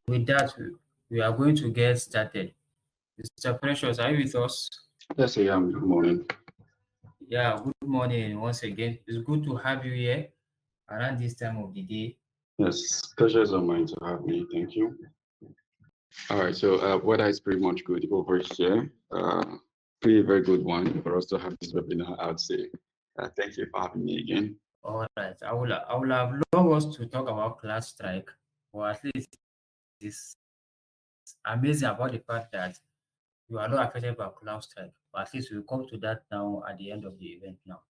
with that, we are going to get started. Mr. Precious, are you with us? Yes, I am. Good morning. Yeah, good morning once again. It's good to have you here around this time of the day. Yes, pleasure is on mine to have me. Thank you. All right, so weather is pretty much good over here. Pretty very good one for us to have this webinar, I would say. Thank you for having me again. All right, I would have loved us to talk about class strike, but at least it's amazing about the fact that you are not affected by class strike. But at least we'll come to that now at the end of the event now.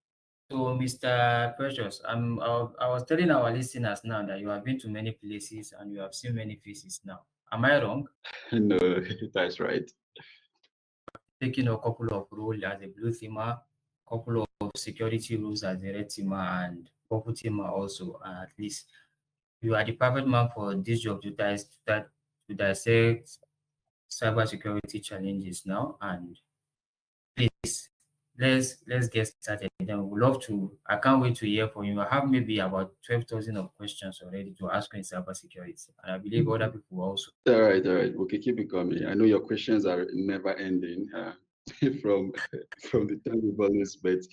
So, Mr. Precious, I was telling our listeners now that you have been to many places and you have seen many faces now. Am I wrong? No, that's right. Taking a couple of roles as a blue teamer, couple of security roles as a red teamer, and purple teamer also. And at least you are the perfect man for this job to dissect cybersecurity challenges now. And please, let's get started. Then we'd love to. I can't wait to hear from you. I have maybe about 12,000 of questions already to ask you in cybersecurity, and I believe other people also. All right. Okay, keep it coming. I know your questions are never ending from from the time we've always met.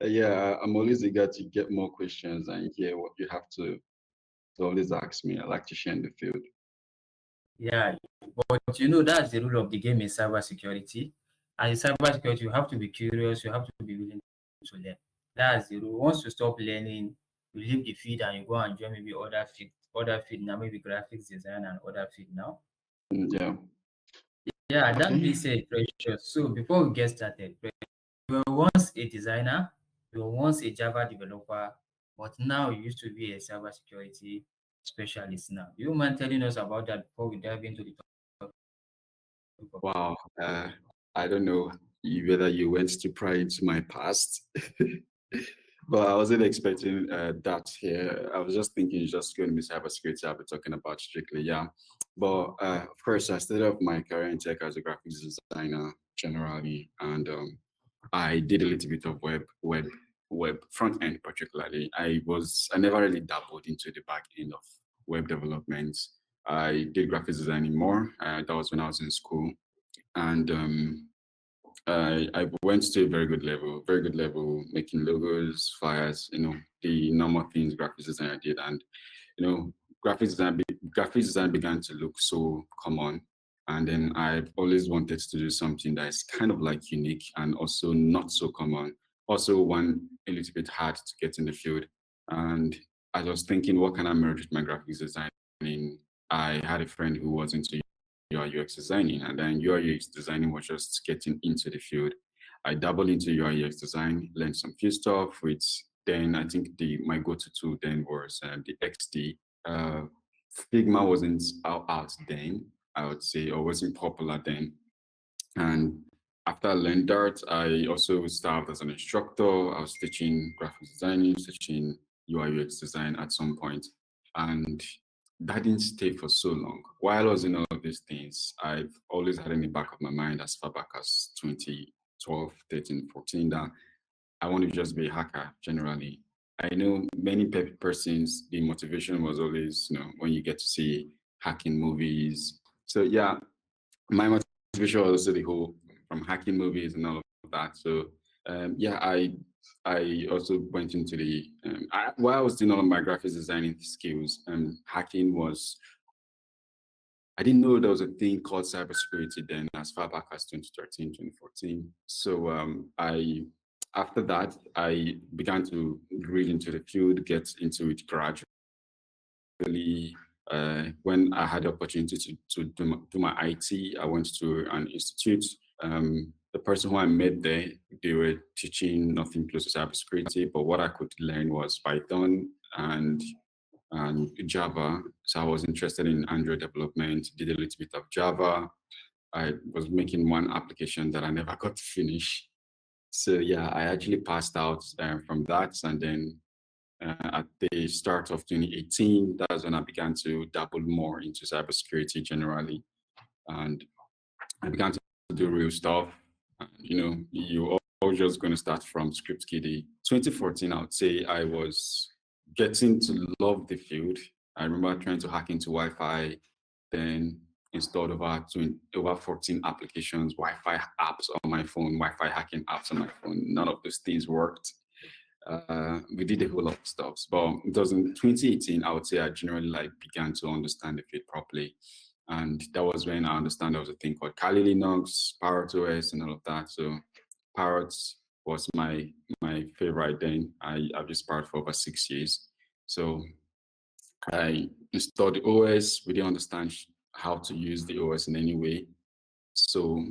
Yeah, I'm always eager to get more questions and hear what you have to always ask me. I like to share in the field. Yeah, but you know that's the rule of the game in cybersecurity. And in cybersecurity, you have to be curious, you have to be willing to learn. That's the rule. Once you stop learning, you leave the field and you go and join maybe other field now, maybe graphics design and other field now. Yeah. Yeah, that being Okay. said, Precious. So before we get started, you were once a designer, you were once a Java developer, but now you used to be a cybersecurity specialist now. Do you mind telling us about that before we dive into the topic? Wow. I don't know whether you went to pry into my past, but I wasn't expecting that here. I was just thinking it's just going to be cybersecurity I'll be talking about strictly. Yeah. But of course, I started off my career in tech as a graphics designer generally, and I did a little bit of web front end particularly. I never really dabbled into the back end of web development. I did graphics designing more. That was when I was in school, and I went to a very good level, making logos, flyers, the normal things graphics design did, and you know, graphics design began to look so common. And then I've always wanted to do something that is kind of like unique and also not so common. Also, one a little bit hard to get in the field. And I was thinking, what can I merge with my graphics designing? I had a friend who was into UI UX designing, and then UI UX designing was just getting into the field. I dabbled into UI UX design, learned some few stuff. With then I think my go-to tool then was the XD. Uh, Figma wasn't out then, I would say, or wasn't popular then. And after I learned that, I also served as an instructor. I was teaching graphic design, teaching UI UX design at some point. And that didn't stay for so long. While I was in all of these things, I've always had in the back of my mind as far back as 2012, 13, 14, that I want to just be a hacker generally. I know many persons, the motivation was always, when you get to see hacking movies. So yeah, my motivation was also the whole from hacking movies and all of that. So yeah, I also went into while I was doing all of my graphics designing skills, hacking was, I didn't know there was a thing called cybersecurity then, as far back as 2013, 2014. So after that, I began to read into the field, get into it gradually. When I had the opportunity to do my IT, I went to an institute. The person who I met there, they were teaching nothing close to cybersecurity, but what I could learn was Python and Java. So I was interested in Android development, did a little bit of Java. I was making one application that I never got to finish. So yeah, I actually passed out from that. And then at the start of 2018, that's when I began to dabble more into cybersecurity generally. And I began to do real stuff. You all just going to start from script kiddie. 2014, I would say I was getting to love the field. I remember trying to hack into Wi-Fi. then installed over 14 applications, Wi-Fi apps on my phone, Wi-Fi hacking apps on my phone. None of those things worked. We did a whole lot of stuff. But it was in 2018, I would say I generally began to understand the field properly. And that was when I understand there was a thing called Kali Linux, Parrot OS, and all of that. So Parrot was my favorite then. I've used Parrot for over 6 years. So I installed the OS. We didn't understand how to use the OS in any way. So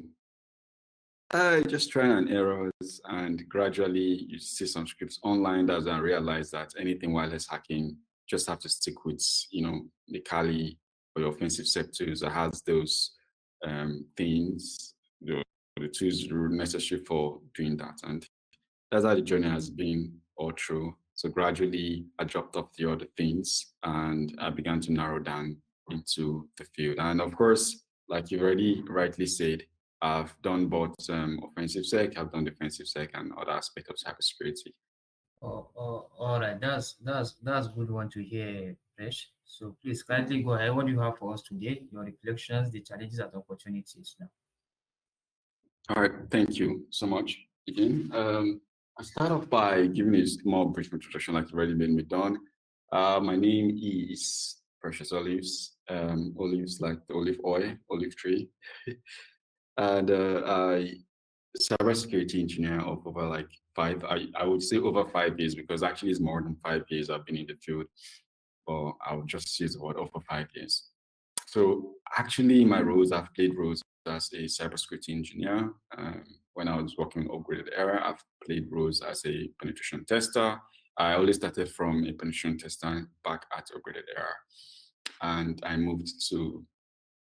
I just trial and errors, and gradually you see some scripts online. That's when I realized that anything wireless hacking just have to stick with, the Kali or your offensive sectors that has those things, the tools necessary for doing that. And that's how the journey has been all through. So gradually I dropped off the other things and I began to narrow down into the field. And of course, like you already rightly said, I've done both offensive sec, I've done defensive sec, and other aspects of cybersecurity. All right. That's good one to hear, Fresh. So please kindly go ahead. What do you have for us today? Your reflections, the challenges and opportunities now. All right, thank you so much again. I start off by giving a small brief introduction, like you already made me done. My name is Precious Olives. Olives like the olive oil, olive tree, and I cybersecurity engineer of over like I would say over 5 years, because actually it's more than 5 years I've been in the field, but I would just use the word over 5 years. So actually my roles, I've played roles as a cybersecurity engineer. When I was working on Upgraded Era, I've played roles as a penetration tester. I always started from a penetration tester back at Upgraded Era. And I moved to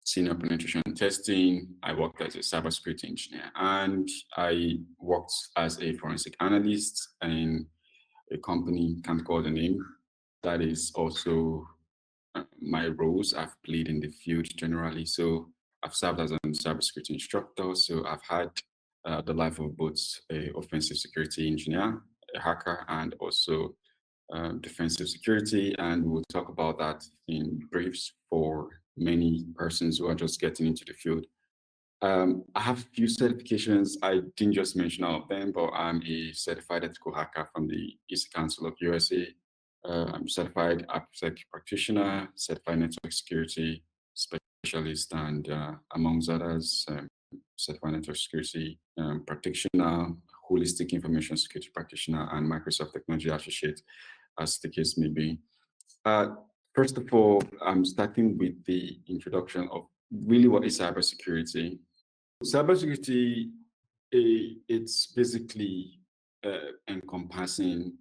senior penetration testing. I worked as a cybersecurity engineer, and I worked as a forensic analyst in a company, can't call the name. That is also my roles I've played in the field generally. So I've served as a cybersecurity instructor. So I've had the life of both a offensive security engineer, a hacker, and also defensive security. And we'll talk about that in briefs for many persons who are just getting into the field. I have a few certifications. I didn't just mention all of them, but I'm a certified ethical hacker from the East Council of USA. I'm certified AppSec practitioner, certified network security specialist, and amongst others, certified network security practitioner, holistic information security practitioner, and Microsoft Technology Associate, as the case may be. First of all, I'm starting with the introduction of really what is cybersecurity. Cybersecurity, it's basically encompassing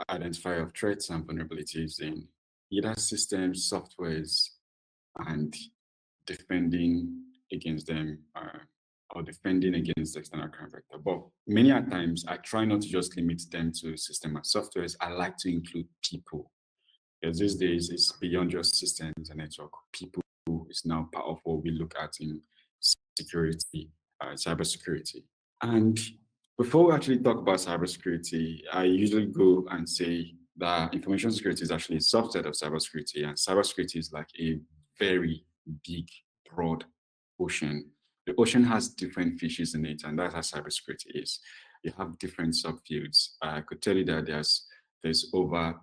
identifier of threats and vulnerabilities in either systems, softwares, and defending against them or defending against the external crime vector. But many a times, I try not to just limit them to system and softwares. I like to include people, because these days it's beyond just systems and network. People is now part of what we look at in security, cybersecurity. And before we actually talk about cybersecurity, I usually go and say that information security is actually a subset of cybersecurity, and cybersecurity is like a very big, broad ocean. The ocean has different fishes in it, and that's how cybersecurity is. You have different subfields. I could tell you that there's over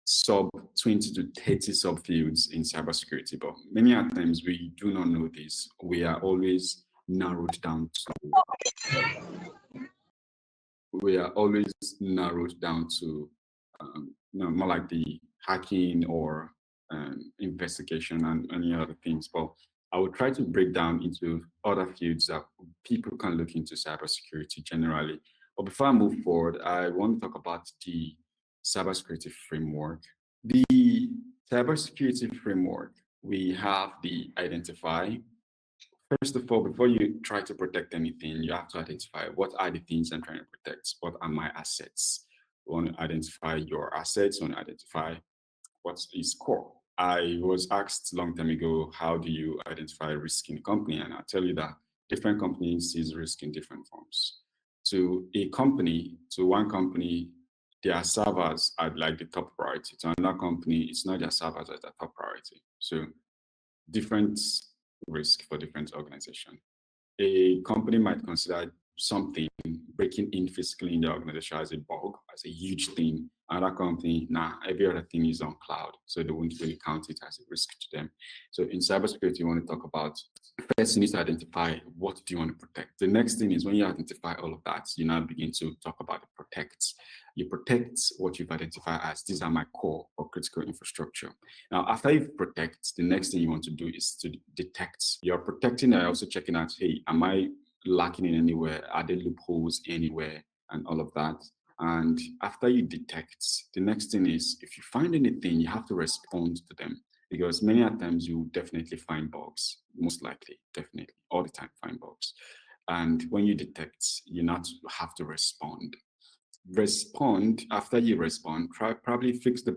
sub 20 to 30 subfields in cybersecurity, but many a times we do not know this. We are always narrowed down to more like the hacking or investigation and any other things. But I would try to break down into other fields that people can look into cybersecurity generally. But before I move forward, I want to talk about the cybersecurity framework. The cybersecurity framework, we have the identify. First of all, before you try to protect anything, you have to identify what are the things I'm trying to protect. What are my assets? You want to identify your assets, you want to identify what is core. I was asked a long time ago, how do you identify risk in a company? And I'll tell you that different companies sees risk in different forms. To one company, their servers are like the top priority. To another company, it's not their servers that are top priority. So different risk for different organization. A company might consider something breaking in physically in the organization as a bug, as a huge thing. Another company, nah, every other thing is on cloud, so they won't really count it as a risk to them. So in cybersecurity, you want to talk about, first you need to identify what do you want to protect. The next thing is when you identify all of that, you now begin to talk about the protects. You protect what you've identified as these are my core or critical infrastructure. Now, after you protect, the next thing you want to do is to detect. You're protecting and also checking out, hey, am I lacking in anywhere? Are there loopholes anywhere? And all of that. And after you detect, the next thing is if you find anything, you have to respond to them, because many times you definitely find bugs, most likely, definitely, all the time find bugs. And when you detect, you not have to respond. Respond, after you respond, probably fix the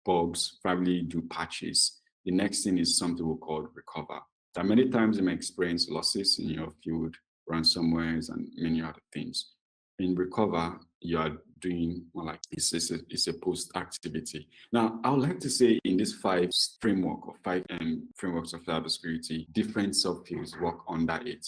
bugs, probably do patches. The next thing is something we call recover. That many times you may experience losses in your field, ransomwares, and many other things. In recover, you are doing more like it's a post activity. Now, I would like to say in this five framework or five frameworks of cybersecurity, different subfields work under it.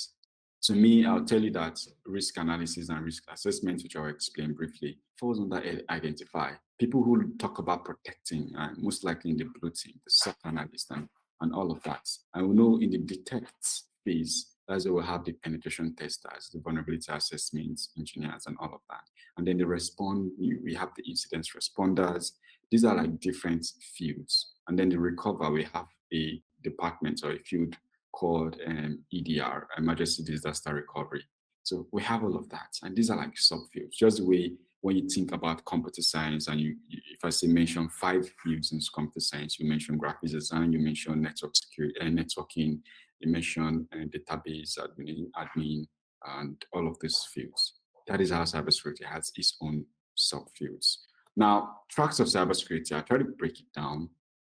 To me, I'll tell you that risk analysis and risk assessment, which I'll explain briefly, falls under identify. People who talk about protecting, most likely in the blue team, the SOC analyst, and all of that. And we know in the detect phase, that's where we'll have the penetration testers, the vulnerability assessment engineers, and all of that. And then the respond, we have the incident responders. These are like different fields. And then the recover, we have a department or a field called EDR, Emergency Disaster Recovery. So we have all of that. And these are like subfields, just the way when you think about computer science, and if I say mention five fields in computer science, you mention graphics design, you mention network security and networking, you mention database admin, and all of these fields. That is how cybersecurity has its own subfields. Now, tracks of cybersecurity, I try to break it down.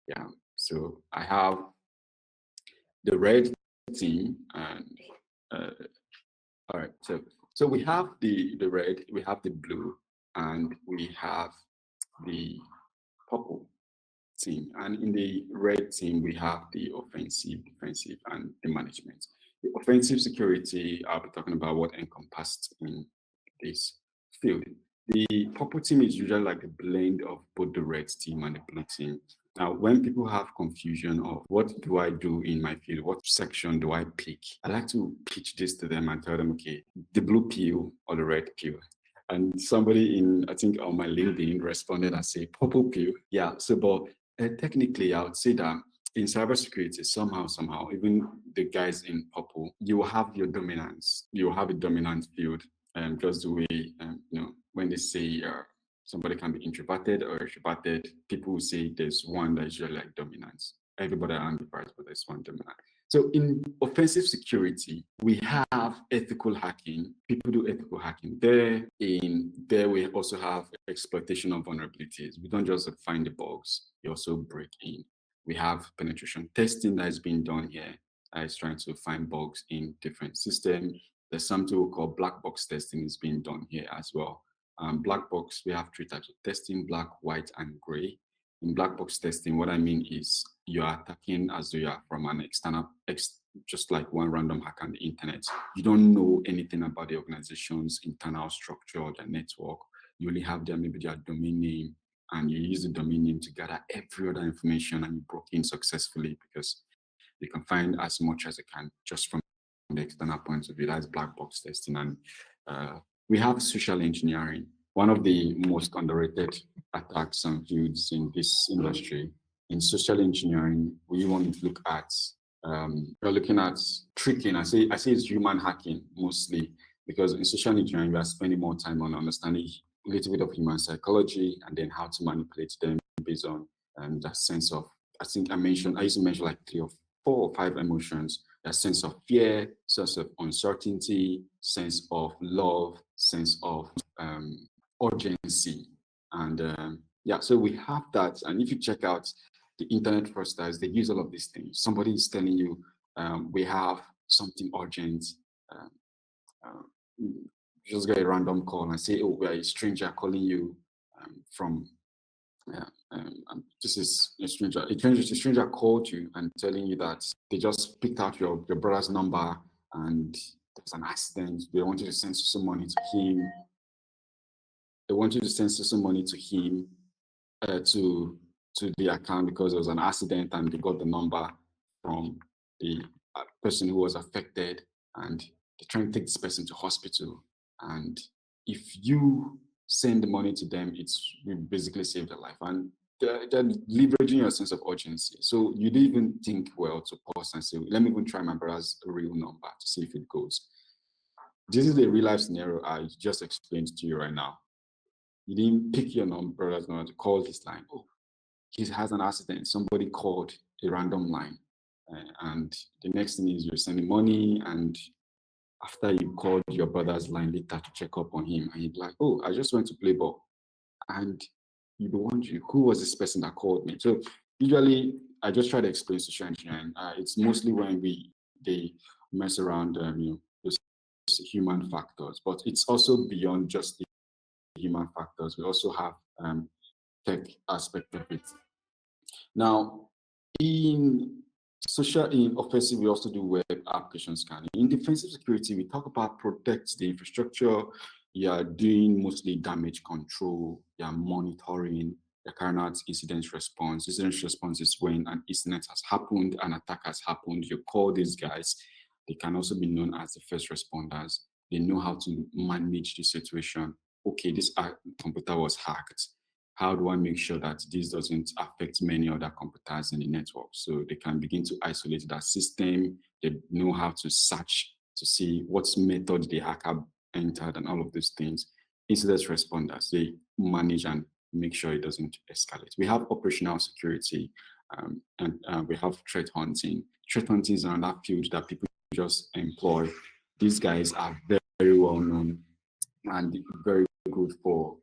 Yeah, so I have the red team, and all right, so we have the red, we have the blue, and we have the purple team. And in the red team, we have the offensive, defensive, and the management. The offensive security, I'll be talking about what encompassed in this field. The purple team is usually like a blend of both the red team and the blue team. Now, when people have confusion of what do I do in my field, what section do I pick, I like to pitch this to them and tell them, okay, the blue pill or the red pill. And somebody I think on my LinkedIn responded and said, purple pill. Yeah, so, but technically, I would say that in cybersecurity, somehow, even the guys in purple, you will have your dominance. You will have a dominant field, just the way, when they say somebody can be introverted or extroverted, people will say there's one that is usually like dominance. Everybody amplifies, but there's one dominant. So in offensive security, we have ethical hacking. People do ethical hacking. There we also have exploitation of vulnerabilities. We don't just find the bugs, we also break in. We have penetration testing that is being done here, that is trying to find bugs in different systems. There's something we call black box testing is being done here as well. Black box, we have three types of testing: black, white, and gray. In black box testing, what I mean is you are attacking as though you are from an external, just like one random hack on the internet. You don't know anything about the organization's internal structure or their network. You only have maybe their domain name, and you use the domain name to gather every other information, and you broke in successfully because you can find as much as you can just from the external point of view. That's black box testing. And we have social engineering. One of the most underrated attacks and fields in this industry. In social engineering, we want to look at, we're looking at tricking. I say it's human hacking mostly, because in social engineering, we are spending more time on understanding a little bit of human psychology and then how to manipulate them based on that sense of, I think I used to mention like 4 or 5 emotions: a sense of fear, sense of uncertainty, sense of love, sense of urgency. And yeah, so we have that. And if you check out the internet fraudsters, they use all of these things. Somebody is telling you, we have something urgent. Just get a random call and say, oh, we are a stranger calling you from Yeah, and this is a stranger. A stranger called you and telling you that they just picked out your brother's number and there's an accident. They wanted to send some money to him. They wanted to send some money to him, to the account because there was an accident and they got the number from the person who was affected, and they're trying to take this person to hospital. And if you send the money to them, it's you basically save their life. And they're leveraging your sense of urgency. So you didn't even think well to pause and say, let me even try my brother's real number to see if it goes. This is the real life scenario I just explained to you right now. You didn't pick your brother's number to call his line. Oh, he has an accident. Somebody called a random line. And the next thing is you're sending money. And after you called your brother's line later to check up on him, and you'd be like, oh, I just went to play ball. And you'd be wondering, who was this person that called me? So usually I just try to explain social engineering. It's mostly when they mess around, those human factors, but it's also beyond just the human factors. We also have tech aspect of it. Now, in in offensive, we also do web application scanning. In defensive security, we talk about protect the infrastructure. You are doing mostly damage control. You are monitoring. You're carrying out incident response. Incident response is when an incident has happened, an attack has happened. You call these guys. They can also be known as the first responders. They know how to manage the situation. Okay, this computer was hacked. How do I make sure that this doesn't affect many other computers in the network? So they can begin to isolate that system. They know how to search to see what method the hacker entered and all of these things. Incident responders, they manage and make sure it doesn't escalate. We have operational security, and we have threat hunting. Threat hunting is another field that people just employ. These guys are very, very well known and very good for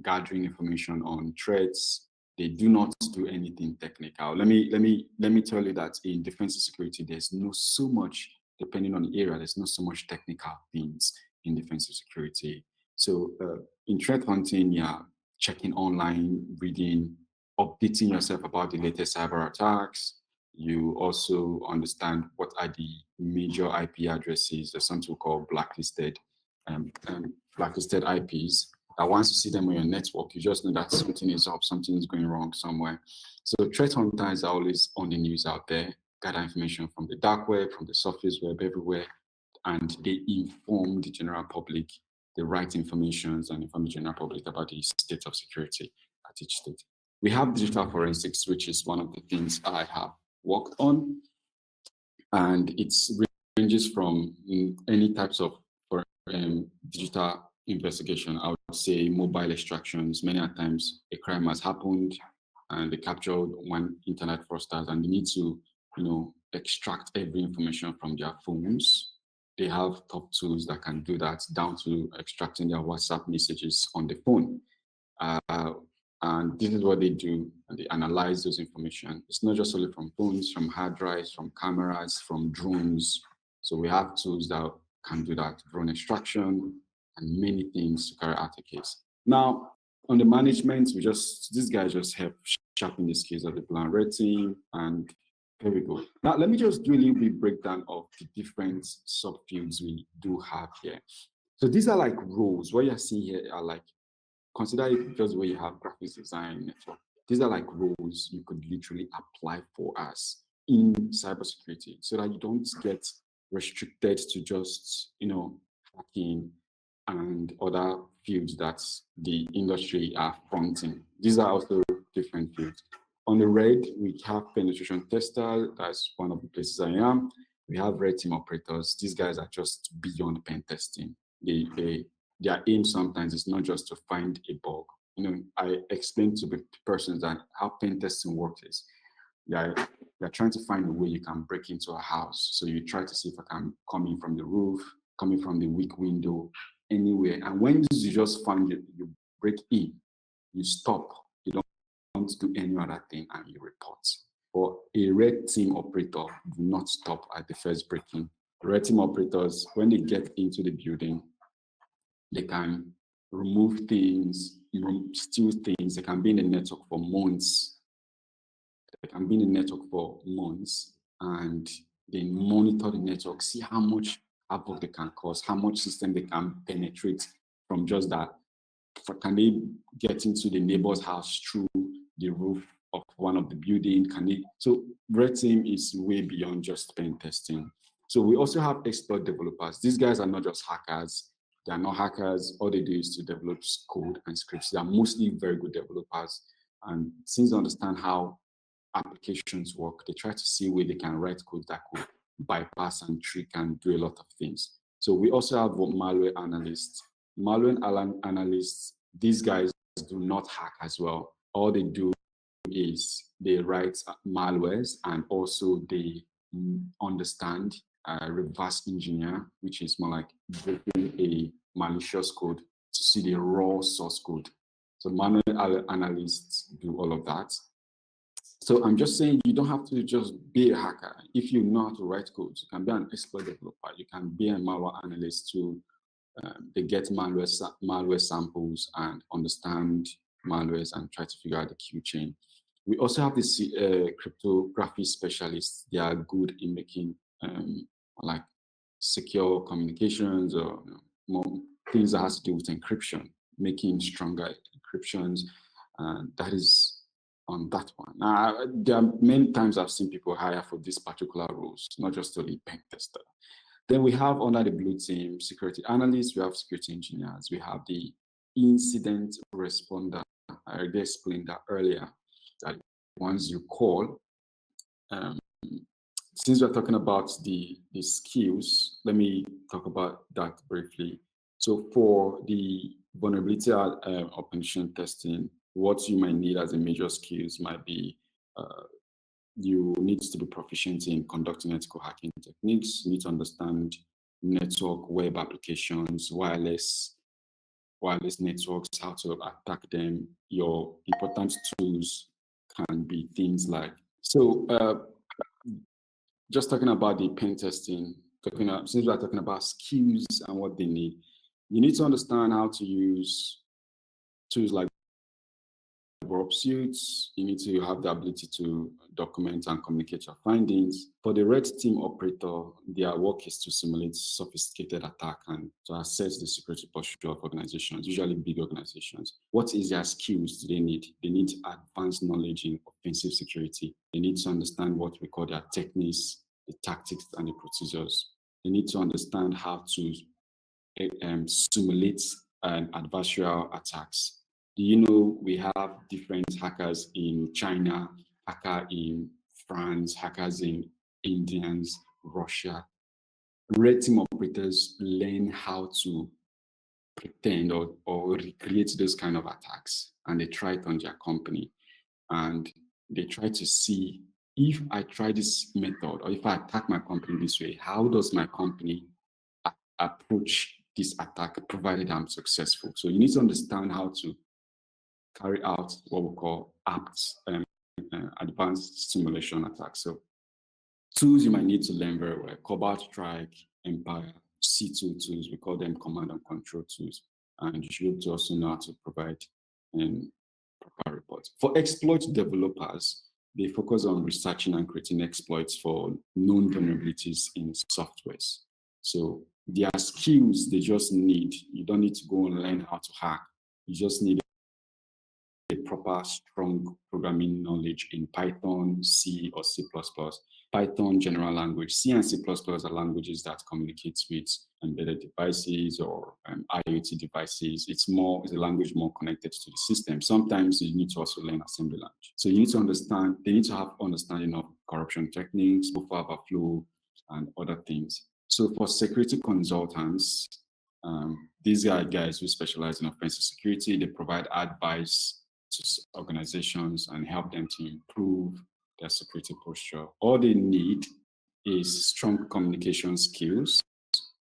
gathering information on threats. They do not do anything technical. Let me tell you that in defensive security, there's no so much, depending on the area, there's not so much technical things in defensive security. So in threat hunting, yeah, checking online, reading, updating yourself about the latest cyber attacks. You also understand what are the major IP addresses. There's something we call blacklisted blacklisted IPs, that once you see them on your network, you just know that something is up, something is going wrong somewhere. So threat hunters are always on the news out there, gather information from the dark web, from the surface web, everywhere, and they inform the general public the right informations and inform the general public about the state of security at each state. We have digital forensics, which is one of the things I have worked on, and it ranges from any types of digital investigation. I would say mobile extractions. Many a times a crime has happened and they captured one internet fraudsters and they need to, extract every information from their phones. They have top tools that can do that, down to extracting their WhatsApp messages on the phone. And this is what they do, and they analyze those information. It's not just only from phones, from hard drives, from cameras, from drones. So we have tools that can do that, drone extraction and many things to carry out a case. Now, on the management, these guys just help sharpen the skills of the plan red team, and here we go. Now, let me just do a little bit breakdown of the different subfields we do have here. So these are like roles. What you're seeing here are like, consider it just where you have graphics design network. These are like roles you could literally apply for us in cybersecurity so that you don't get restricted to just, hacking and other fields that the industry are fronting. These are also different fields. On the red, we have penetration tester. That's one of the places I am. We have red team operators. These guys are just beyond pen testing. Their aim sometimes is not just to find a bug. I explained to the persons that how pen testing works is you're trying to find a way you can break into a house. So you try to see if I can come in from the roof, coming from the weak window, anywhere. And when you just find it, you break in, you stop, you don't do any other thing, and you report. For a red team operator, do not stop at the first break-in. Red team operators, when they get into the building, they can remove things, steal things. They can be in the network for months. They can be in the network for months and then monitor the network, see how much havoc they can cause, how much system they can penetrate from just that. Can they get into the neighbor's house through the roof of one of the building? Can they? So red team is way beyond just pen testing. So we also have exploit developers. These guys are not just hackers. They are not hackers. All they do is to develop code and scripts. They are mostly very good developers. And since they understand how applications work, they try to see where they can write code that could bypass and trick and do a lot of things. So we also have malware analysts. Malware analysts, these guys do not hack as well. All they do is they write malwares and also they understand reverse engineer, which is more like breaking a malicious code to see the raw source code. So manual analysts do all of that. So I'm just saying you don't have to just be a hacker. If you know how to write code, you can be an expert developer. You can be a malware analyst too. They get malware samples and understand malwares and try to figure out the Q chain. We also have the cryptography specialists. They are good in making like secure communications or more things that has to do with encryption, making stronger encryptions. And that is on that one. Now, there are many times I've seen people hire for these particular roles, not just only pen tester. Then we have under the blue team security analysts, we have security engineers, we have the incident responder. I already explained that earlier, that once you call, since we're talking about the skills, let me talk about that briefly. So for the vulnerability or penetration testing, what you might need as a major skills might be you need to be proficient in conducting ethical hacking techniques. You need to understand network, web applications, wireless networks, how to attack them. Your important tools can be things like, so just talking about the pen testing, since we're talking about skills and what they need, you need to understand how to use tools like warp suits. You need to have the ability to document and communicate your findings. For the red team operator, their work is to simulate sophisticated attack and to assess the security posture of organizations, usually big organizations. What is their skills do they need? They need advanced knowledge in offensive security. They need to understand what we call their techniques, the tactics, and the procedures. They need to understand how to simulate adversarial attacks. Do you know we have different hackers in China, hacker in France, hackers in Indians, Russia? Red team operators learn how to pretend or recreate those kind of attacks, and they try it on their company. And they try to see, if I try this method or if I attack my company this way, how does my company approach this attack provided I'm successful? So you need to understand how to carry out what we call APTs, advanced simulation attacks. So tools you might need to learn very well: Cobalt Strike, Empire, C2 tools, we call them command and control tools. And you should be able to also know how to provide proper reports. For exploit developers, they focus on researching and creating exploits for known vulnerabilities in softwares. So their skills, they just need, you don't need to go and learn how to hack. You just need a proper, strong programming knowledge in Python, C, or C++. Python, general language. C and C++ are languages that communicate with embedded devices or IoT devices. It's a language more connected to the system. Sometimes you need to also learn assembly language. So you need to understand, they need to have understanding of corruption techniques, buffer overflow, and other things. So for security consultants, these are guys who specialize in offensive security. They provide advice to organizations and help them to improve their security posture. All they need is strong communication skills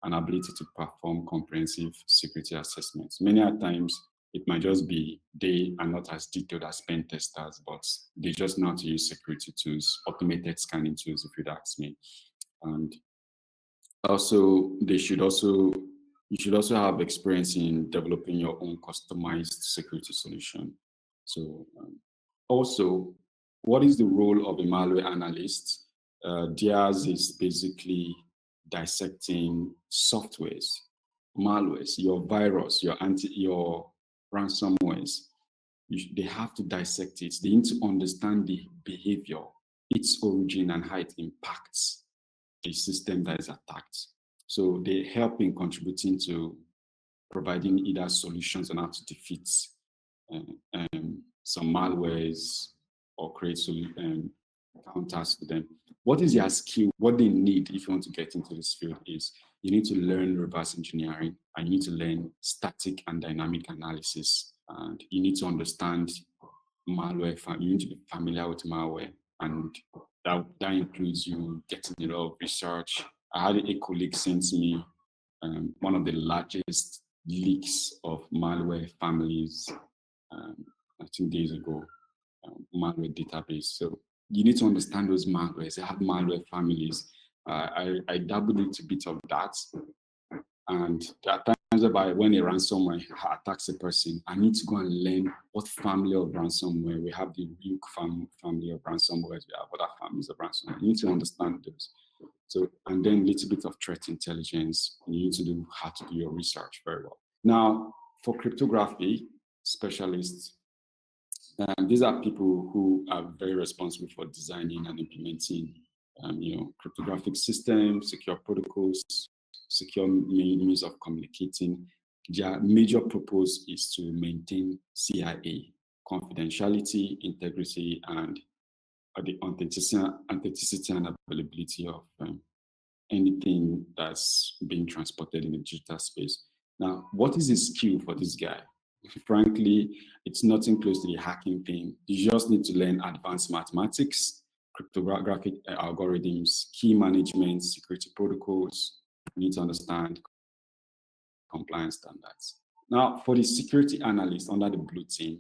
and ability to perform comprehensive security assessments. Many times, it might just be they are not as detailed as pen testers, but they just know how to use security tools, automated scanning tools, if you'd ask me. And also, they should also you should also have experience in developing your own customized security solution. So also, what is the role of a malware analyst? Theirs is basically dissecting softwares, malwares, your virus, your ransomwares. They have to dissect it. They need to understand the behavior, its origin, and how it impacts the system that is attacked. So they help in contributing to providing either solutions on how to defeat some malwares or create counters to them. What is their skill? What they need if you want to get into this field is you need to learn reverse engineering, and you need to learn static and dynamic analysis, and you need to understand malware. You need to be familiar with malware, and that includes you getting a lot of research. I had a colleague send me one of the largest leaks of malware families, I think days ago, malware database. So you need to understand those malwares. They have malware families. I dabbled into a bit of that. And there are times whereby when a ransomware attacks a person, I need to go and learn what family of ransomware. We have the Ryuk family of ransomware. We have other families of ransomware. You need to understand those. So, and then a little bit of threat intelligence. You need to know how to do your research very well. Now, for cryptography specialists, these are people who are very responsible for designing and implementing, cryptographic systems, secure protocols, secure means of communicating. Their major purpose is to maintain CIA, confidentiality, integrity, and the authenticity and availability of anything that's being transported in the digital space. Now, what is the skill for this guy? Frankly, it's nothing close to the hacking thing. You just need to learn advanced mathematics, cryptographic algorithms, key management, security protocols. You need to understand compliance standards. Now, for the security analyst under the blue team,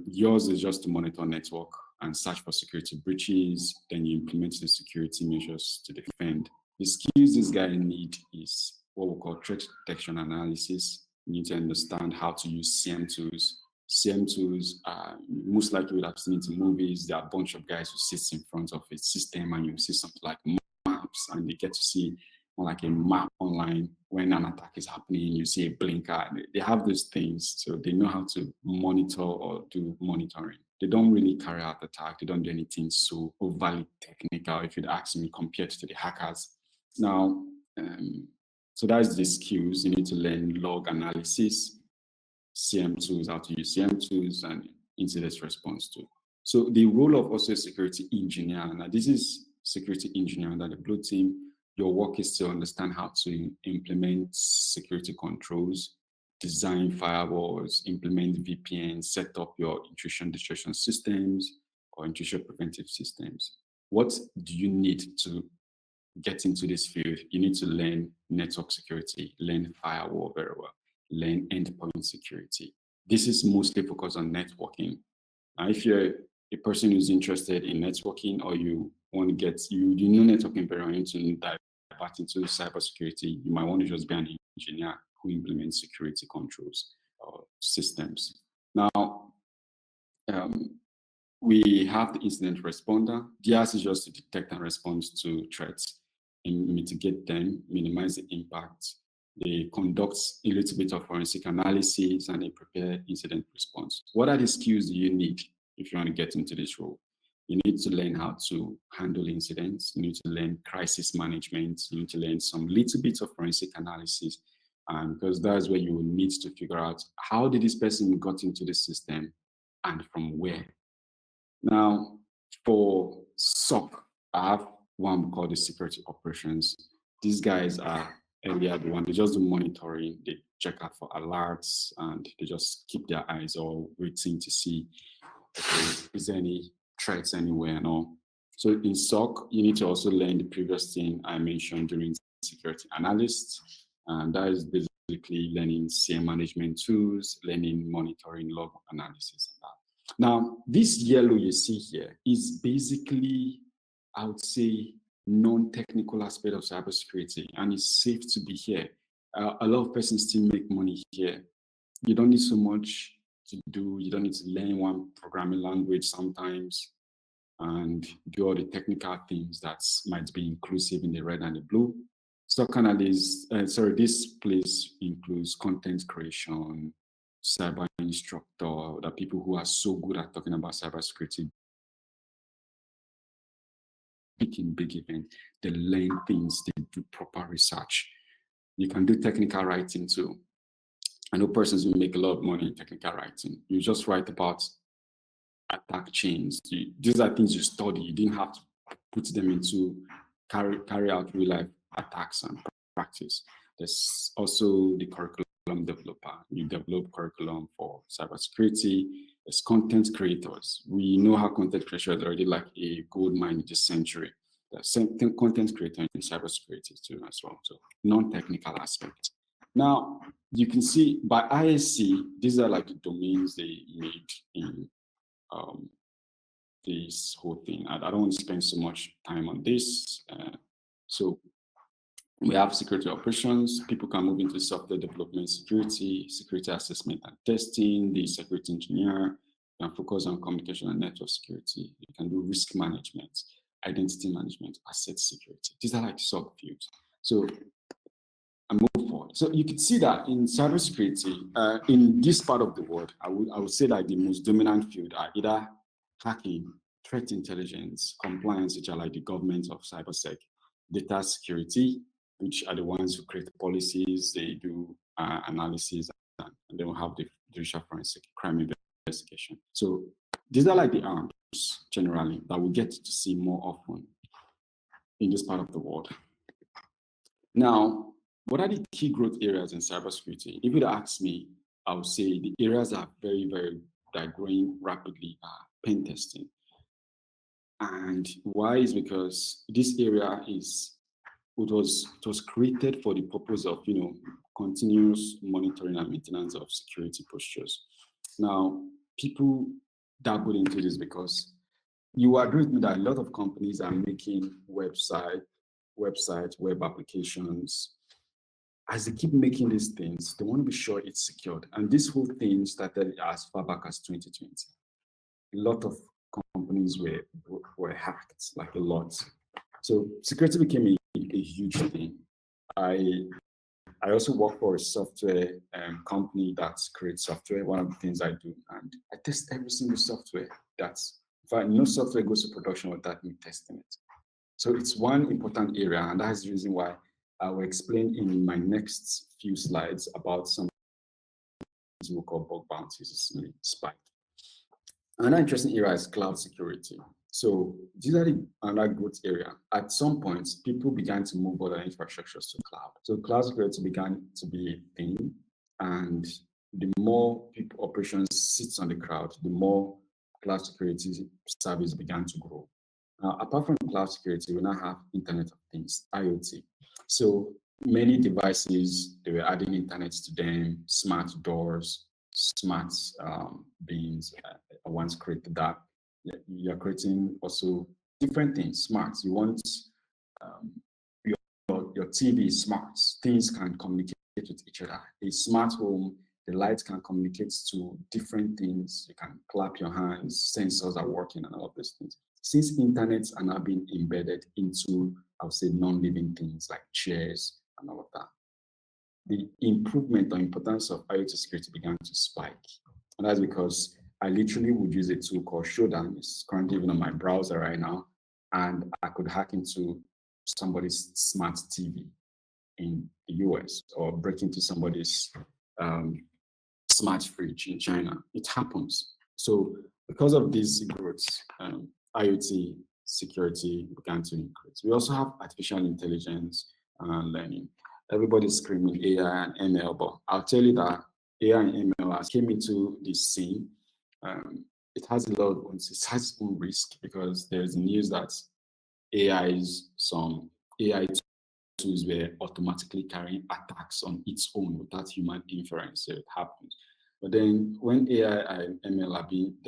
yours is just to monitor network and search for security breaches. Then you implement the security measures to defend. The skills this guy need is what we call threat detection analysis. You need to understand how to use CM tools. CM tools, most likely you would have seen it in movies. There are a bunch of guys who sit in front of a system and you see something like maps, and they get to see like a map online when an attack is happening. You see a blinker. They have those things, so they know how to monitor or do monitoring. They don't really carry out the attack. They don't do anything so overly technical, if you'd ask me, compared to the hackers. Now, so that's the skills. You need to learn log analysis, CM tools, how to use CM tools, and incident response too. So the role of also a security engineer, now this is security engineer under the blue team. Your work is to understand how to implement security controls, design firewalls, implement VPNs, set up your intrusion detection systems or intrusion preventive systems. What do you need to get into this field? You need to learn network security, learn firewall very well, learn endpoint security. This is mostly focused on networking. Now, if you're a person who's interested in networking, or you want to get, you know networking very well, you need to divert into cybersecurity, you might want to just be an engineer who implements security controls or systems. Now, we have the incident responder. Theirs is just to detect and respond to threats and mitigate them, minimize the impact. They conduct a little bit of forensic analysis, and they prepare incident response. What are the skills you need if you want to get into this role? You need to learn how to handle incidents. You need to learn crisis management. You need to learn some little bit of forensic analysis, because that's where you will need to figure out how did this person got into the system and from where. Now, for SOC, I have one called the security operations. These guys are earlier the one, they just do monitoring, they check out for alerts, and they just keep their eyes all waiting to see if is there any threats anywhere and all. So in SOC, you need to also learn the previous thing I mentioned during security analyst, and that is basically learning CM management tools, learning monitoring log analysis and that. Now, this yellow you see here is basically, I would say, non-technical aspect of cybersecurity, and it's safe to be here. A lot of persons still make money here. You don't need so much to do. You don't need to learn one programming language sometimes and do all the technical things that might be inclusive in the red and the blue. Stock analysis, this place includes content creation, cyber instructor, the people who are so good at talking about cybersecurity, speaking big events, they learn things, they do proper research. You can do technical writing too. I know persons who make a lot of money in technical writing. You just write about attack chains. These are things you study. You didn't have to put them into carry out real life attacks and practice. There's also the curriculum developer. You develop curriculum for cybersecurity. There's content creators. We know how content creation is already like a gold mine in this century. There's content creator in cybersecurity too as well. So non-technical aspect. Now you can see by ISC, these are like the domains they made in this whole thing. I don't want to spend so much time on this. So we have security operations. People can move into software development, security assessment and testing. The security engineer can focus on communication and network security. You can do risk management, identity management, asset security. These are like subfields. So I move forward. So you can see that in cybersecurity, in this part of the world, I would say that the most dominant field are either hacking, threat intelligence, compliance, which are like the government of cybersec, data security, which are the ones who create policies, they do analysis, and then we have the judicial forensic crime investigation. So these are like the arms generally that we get to see more often in this part of the world. Now, what are the key growth areas in cybersecurity? If you'd ask me, I would say the areas are that are growing rapidly are pen testing. And why is because this area it was created for the purpose of continuous monitoring and maintenance of security postures. Now, people dabble into this because you agree with me that a lot of companies are making websites, web applications. As they keep making these things, they want to be sure it's secured. And this whole thing started as far back as 2020. A lot of companies were hacked, like a lot. So security became a huge thing. I also work for a software company that creates software. One of the things I do, and I test every single software. In fact, no software goes to production without me testing it. So it's one important area, and that's the reason why I will explain in my next few slides about some things we call bug bounties, spike. Another interesting area is cloud security. So these are another growth area. At some point, people began to move all their infrastructures to cloud. So cloud security began to be a thing, and the more people operations sits on the cloud, the more cloud security service began to grow. Now, apart from cloud security, we now have Internet of Things, IoT. So many devices, they were adding internet to them, smart doors, smart bins. I once created that. You're creating also different things, smart. You want your TV is smart. Things can communicate with each other. A smart home, the lights can communicate to different things. You can clap your hands, sensors are working and all of these things. Since internets are now being embedded into, I would say, non-living things like chairs and all of that, the improvement or importance of IoT security began to spike. And that's because I literally would use a tool called Showdown. It's currently even on my browser right now. And I could hack into somebody's smart TV in the US or break into somebody's smart fridge in China. It happens. So because of these growths, IoT security began to increase. We also have artificial intelligence and learning. Everybody's screaming AI and ML, but I'll tell you that AI and ML has came into this scene. It has a lot of it has its own risk because there's news that some AI tools were automatically carrying attacks on its own without human inference. So it happens. But then when AI and ML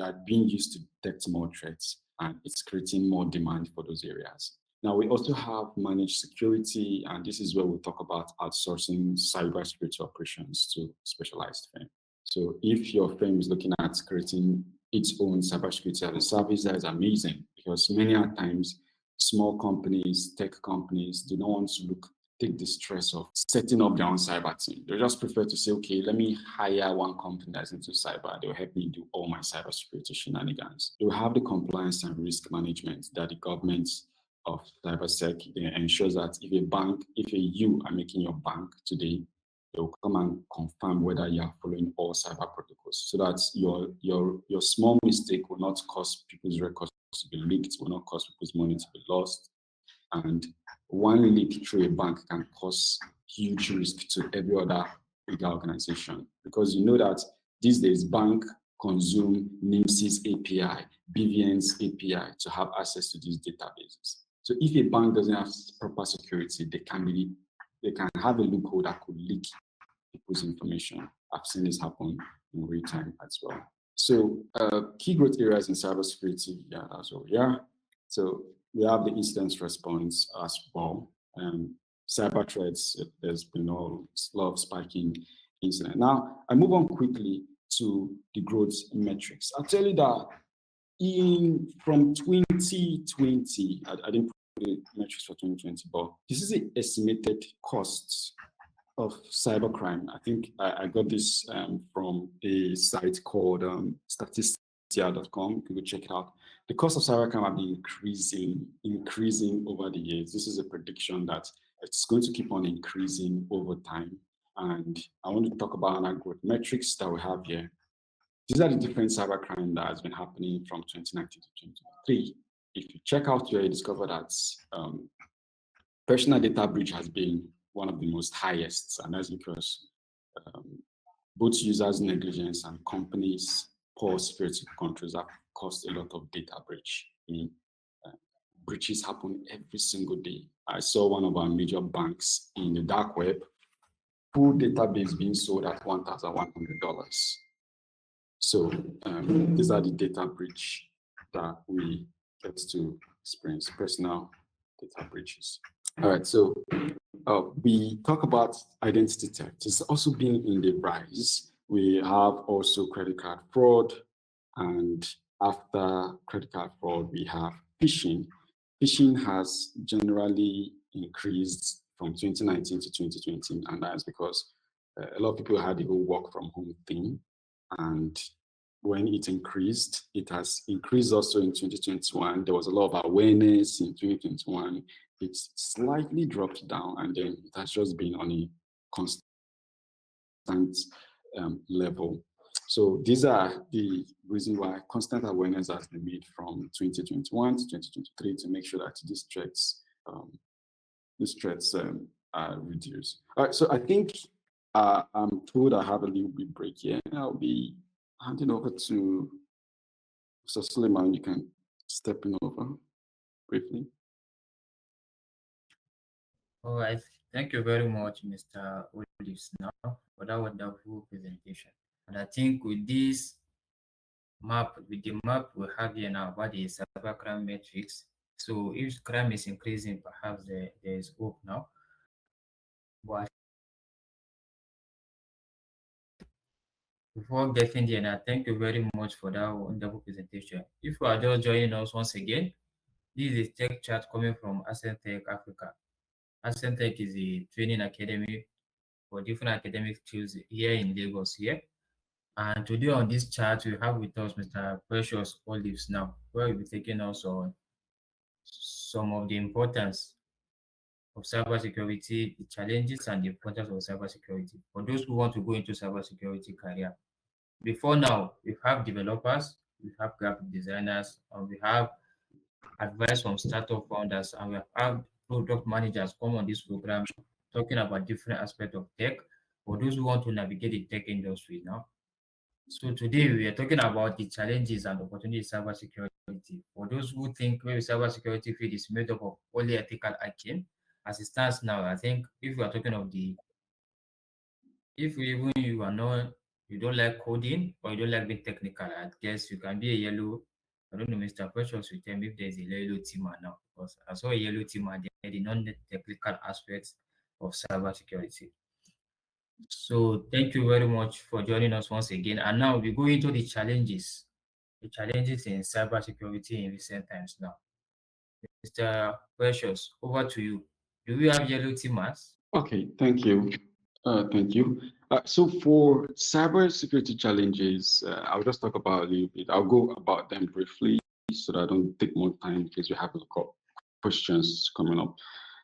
are being used to detect more threats, and it's creating more demand for those areas. Now, we also have managed security, and this is where we talk about outsourcing cybersecurity operations to specialized firms. So if your firm is looking at creating its own cybersecurity as a service, that is amazing because many a times small companies, tech companies do not want to take the stress of setting up their own cyber team. They just prefer to say, okay, let me hire one company that's into cyber. They'll help me do all my cybersecurity shenanigans. They will have the compliance and risk management that the government of cybersec ensures that if you are making your bank today, they will come and confirm whether you are following all cyber protocols so that your small mistake will not cause people's records to be leaked, will not cause people's money to be lost. And one leak through a bank can cause huge risk to every other bigger organization because you know that these days bank consume NIMSY's API, BVN's API to have access to these databases. So if a bank doesn't have proper security, they can have a loophole that could leak people's information. I've seen this happen in real time as well. So key growth areas in cybersecurity, yeah, as well. Yeah. So we have the incident response as well. Cyber threats, there's been a lot of spiking incident. Now, I move on quickly to the growth metrics. I'll tell you that from 2020, I didn't put the metrics for 2020, but this is the estimated costs of cybercrime. I think I got this from a site called statistia.com. You can check it out. The cost of cybercrime have been increasing over the years. This is a prediction that it's going to keep on increasing over time. And I want to talk about our growth metrics that we have here. These are the different cybercrime that has been happening from 2019 to 2023. If you check out here, you discover that personal data breach has been one of the most highest, and that's because both users' negligence and companies' poor security controls have caused a lot of data breach. Breaches happen every single day. I saw one of our major banks in the dark web, full database being sold at $1,100. So these are the data breach that we get to experience, personal data breaches. All right, so we talk about identity theft. It's also been in the rise. We have also credit card fraud, and after credit card fraud, we have phishing. Phishing has generally increased from 2019 to 2020, and that's because a lot of people had the whole work from home thing, and when it increased, it has increased also in 2021. There was a lot of awareness in 2021. It slightly dropped down, and then it has just been on a constant level. So these are the reasons why constant awareness has been made from 2021 to 2023 to make sure that these threats are reduced. All right, so I think I'm told I have a little bit break here. I'll be handing over to Mr. Suleiman. You can step in over briefly. All right. Thank you very much, Mr. Olives, now for that wonderful presentation. And I think with the map we have here now about the cybercrime metrics, so if crime is increasing, perhaps there is hope now. But before getting there, now, thank you very much for that wonderful presentation. If you are just joining us once again, this is a tech chat coming from Ascent Africa. Ascent is a training academy for different academic fields here in Lagos here. And today on this chat, we have with us Mr. Precious Olives now, where we'll be taking us on some of the importance of cybersecurity, the challenges and the importance of cybersecurity for those who want to go into cybersecurity career. Before now, we have developers, we have graphic designers, and we have advice from startup founders, and we have product managers come on this program talking about different aspects of tech for those who want to navigate the tech industry now. So today we are talking about the challenges and opportunities in cybersecurity. For those who think maybe cybersecurity field is made up of only ethical hacking, as it stands now, I think if we are talking of if even you are not, you don't like coding or you don't like being technical, I guess you can be a yellow I don't know, Mr. Precious will tell me if there's a yellow teamer now, because I saw a yellow teamer there, the non-technical aspects of cybersecurity. So thank you very much for joining us once again. And now we go into the challenges in cybersecurity in recent times now. Mr. Precious, over to you. Do we have yellow teamers? Okay, thank you. Thank you. So for cybersecurity challenges, I'll just talk about a little bit. I'll go about them briefly so that I don't take more time in case we have a couple questions coming up.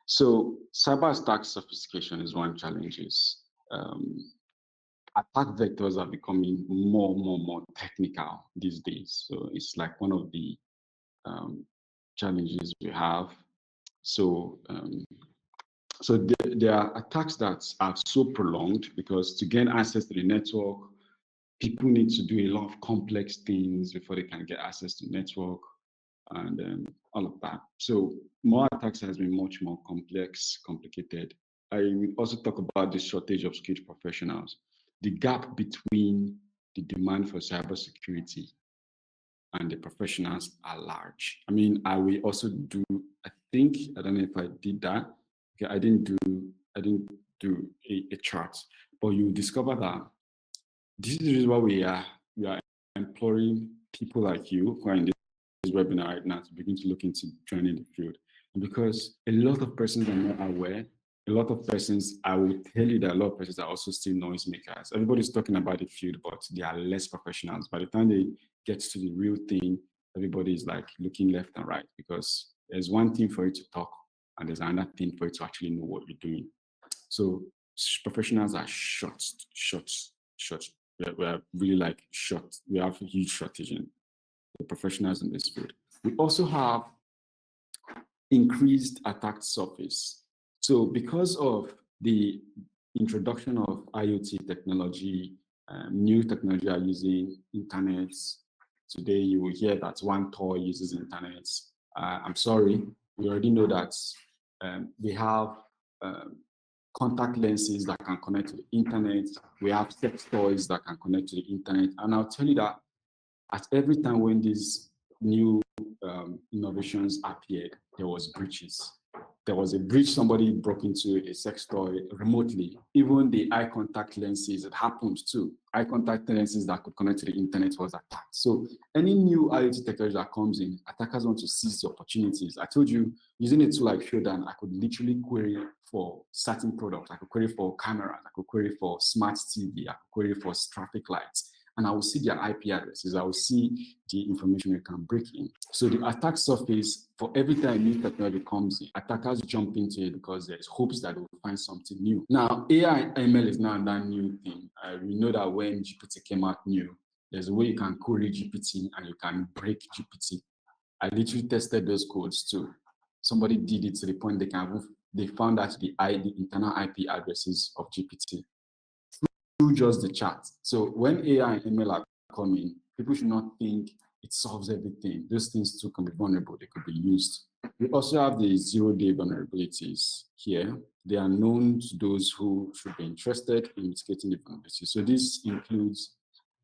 So cyber attack sophistication is one challenges. Attack vectors are becoming more technical these days. So it's like one of the challenges we have. So there are attacks that are so prolonged because to gain access to the network, people need to do a lot of complex things before they can get access to network and all of that. So more attacks has been much more complex, complicated. I will also talk about the shortage of skilled professionals, the gap between the demand for cybersecurity and the professionals are large. I mean, I will also do, I don't know if I did that. Okay, I didn't do a chart, but you discover that this is what we are imploring people like you who are in this webinar right now to begin to look into joining the field. And because a lot of persons are not aware, a lot of persons, I will tell you that a lot of persons are also still noisemakers. Everybody's talking about the field, but they are less professionals. By the time they get to the real thing, everybody is like looking left and right because there's one thing for you to talk and there's another thing for you to actually know what you're doing. So professionals are short. We're really like short. We have a huge shortage in the professionals in this field. We also have increased attack surface. So because of the introduction of IoT technology, new technology are using internet. Today you will hear that one toy uses internet. I'm sorry, we already know that we have contact lenses that can connect to the internet. We have sex toys that can connect to the internet. And I'll tell you that at every time when these new innovations appeared, there was breaches. There was a breach, somebody broke into a sex toy remotely. Even the eye contact lenses, it happened too. Eye contact lenses that could connect to the internet was attacked. So any new IoT technology that comes in, attackers want to seize the opportunities. I told you, using a tool like Shodan, I could literally query for certain products. I could query for cameras, I could query for smart TV, I could query for traffic lights. And I will see their IP addresses. I will see the information we can break in. So the attack surface, for every time new technology comes in, attackers jump into it because there's hopes that they will find something new. Now, AI and ML is now that new thing. We know that when GPT came out new, there's a way you can query GPT and you can break GPT. I literally tested those codes too. Somebody did it to the point they found out the internal IP addresses of GPT. Just the chat. So when AI and ML are coming, people should not think it solves everything. Those things too can be vulnerable. They could be used. We also have the zero-day vulnerabilities here. They are known to those who should be interested in mitigating the vulnerabilities. So this includes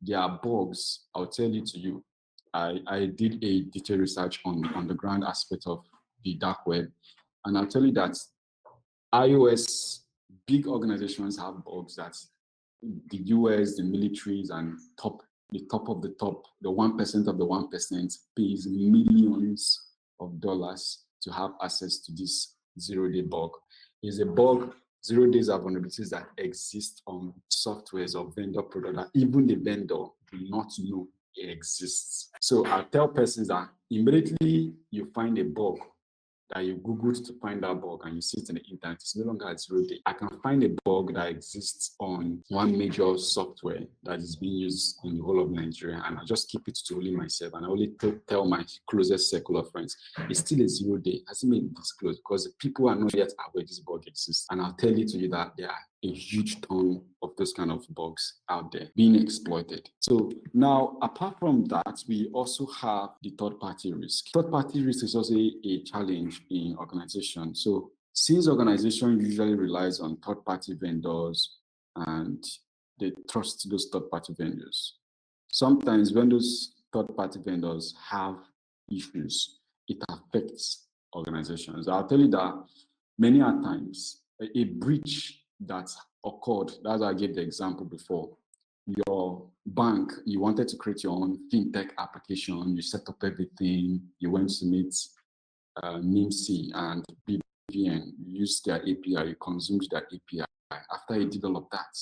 their bugs. I'll tell you. I did a detailed research on the underground aspect of the dark web, and I'll tell you that iOS, big organizations have bugs that the US, the militaries, and the top of the top, the 1% of the 1% pays millions of dollars to have access to this zero-day bug. It's a bug, 0 days of vulnerabilities that exist on softwares or vendor product that even the vendor do not know it exists. So I tell persons that immediately you find a bug that you Googled to find that bug and you see it in the internet, it's no longer a 0 day. I can find a bug that exists on one major software that is being used in the whole of Nigeria, and I just keep it to only myself, and I only tell my closest circle of friends. It's still a 0 day. It hasn't been disclosed because people are not yet aware this bug exists. And I'll tell you that there are a huge ton of those kind of bugs out there being exploited. So now, apart from that, we also have the third-party risk. Third-party risk is also a challenge in organizations. So since organization usually relies on third-party vendors and they trust those third-party vendors, sometimes when those third-party vendors have issues, it affects organizations. I'll tell you that many a times, a breach that occurred, that's why I gave the example before. Your bank, you wanted to create your own fintech application, you set up everything, you went to meet NIMC and BVN, you used their API, you consumed their API. After you did all of that,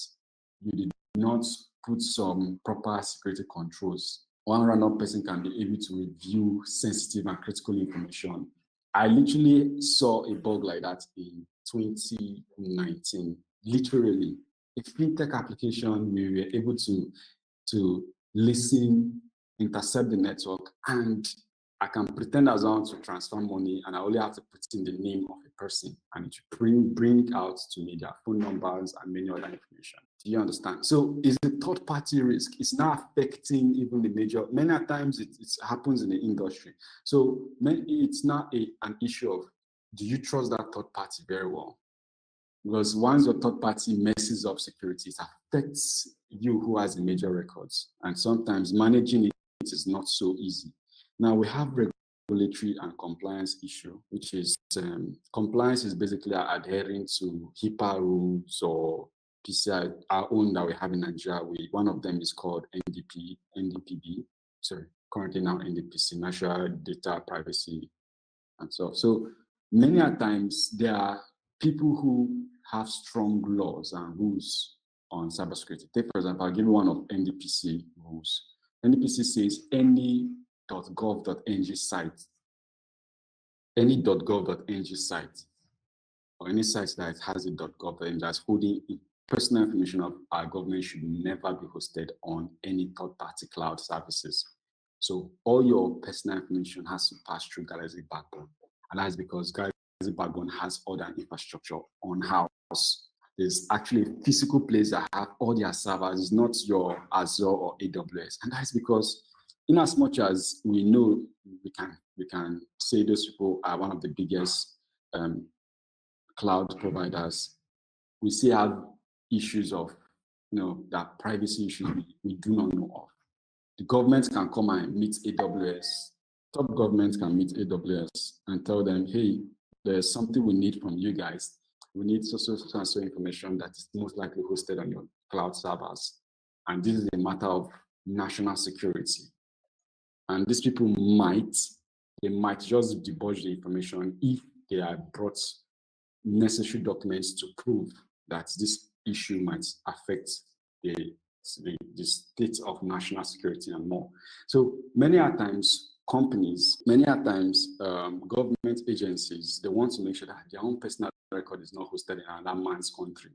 you did not put some proper security controls. One random person can be able to review sensitive and critical information. I literally saw a bug like that in 2019. Literally, a fintech application, we were able to listen, intercept the network, and I can pretend as I want to transfer money, and I only have to put in the name of a person, and it will bring out to me their phone numbers and many other information. Do you understand? So it's a third-party risk. It's not affecting even the major. Many times it happens in the industry. So it's not an issue of, do you trust that third party very well? Because once your third party messes up security, it affects you who has the major records. And sometimes managing it is not so easy. Now we have regulatory and compliance issue, which is compliance is basically adhering to HIPAA rules or PCI, our own that we have in Nigeria. One of them is called NDPB, sorry, currently now NDPC, National Data Privacy and so. So many a times there are people who have strong laws and rules on cybersecurity. Take, for example, I'll give you one of NDPC rules. NDPC says any .gov.ng site, or any site that has a .gov.ng that's holding personal information of our government should never be hosted on any third-party cloud services. So all your personal information has to pass through Galaxy Backbone, and that's because Galaxy Backbone has all that infrastructure on house. There's actually a physical place that have all their servers. It's not your Azure or AWS, and that's because, in as much as we know, we can say those people are one of the biggest cloud providers, we still have issues of, that privacy issues we do not know of. The government can come and meet AWS. Top governments can meet AWS and tell them, hey, there's something we need from you guys. We need so information that is most likely hosted on your cloud servers. And this is a matter of national security. And these people might just divulge the information if they have brought necessary documents to prove that this issue might affect the state of national security and more. So many a times companies, government agencies, they want to make sure that their own personal record is not hosted in another man's country.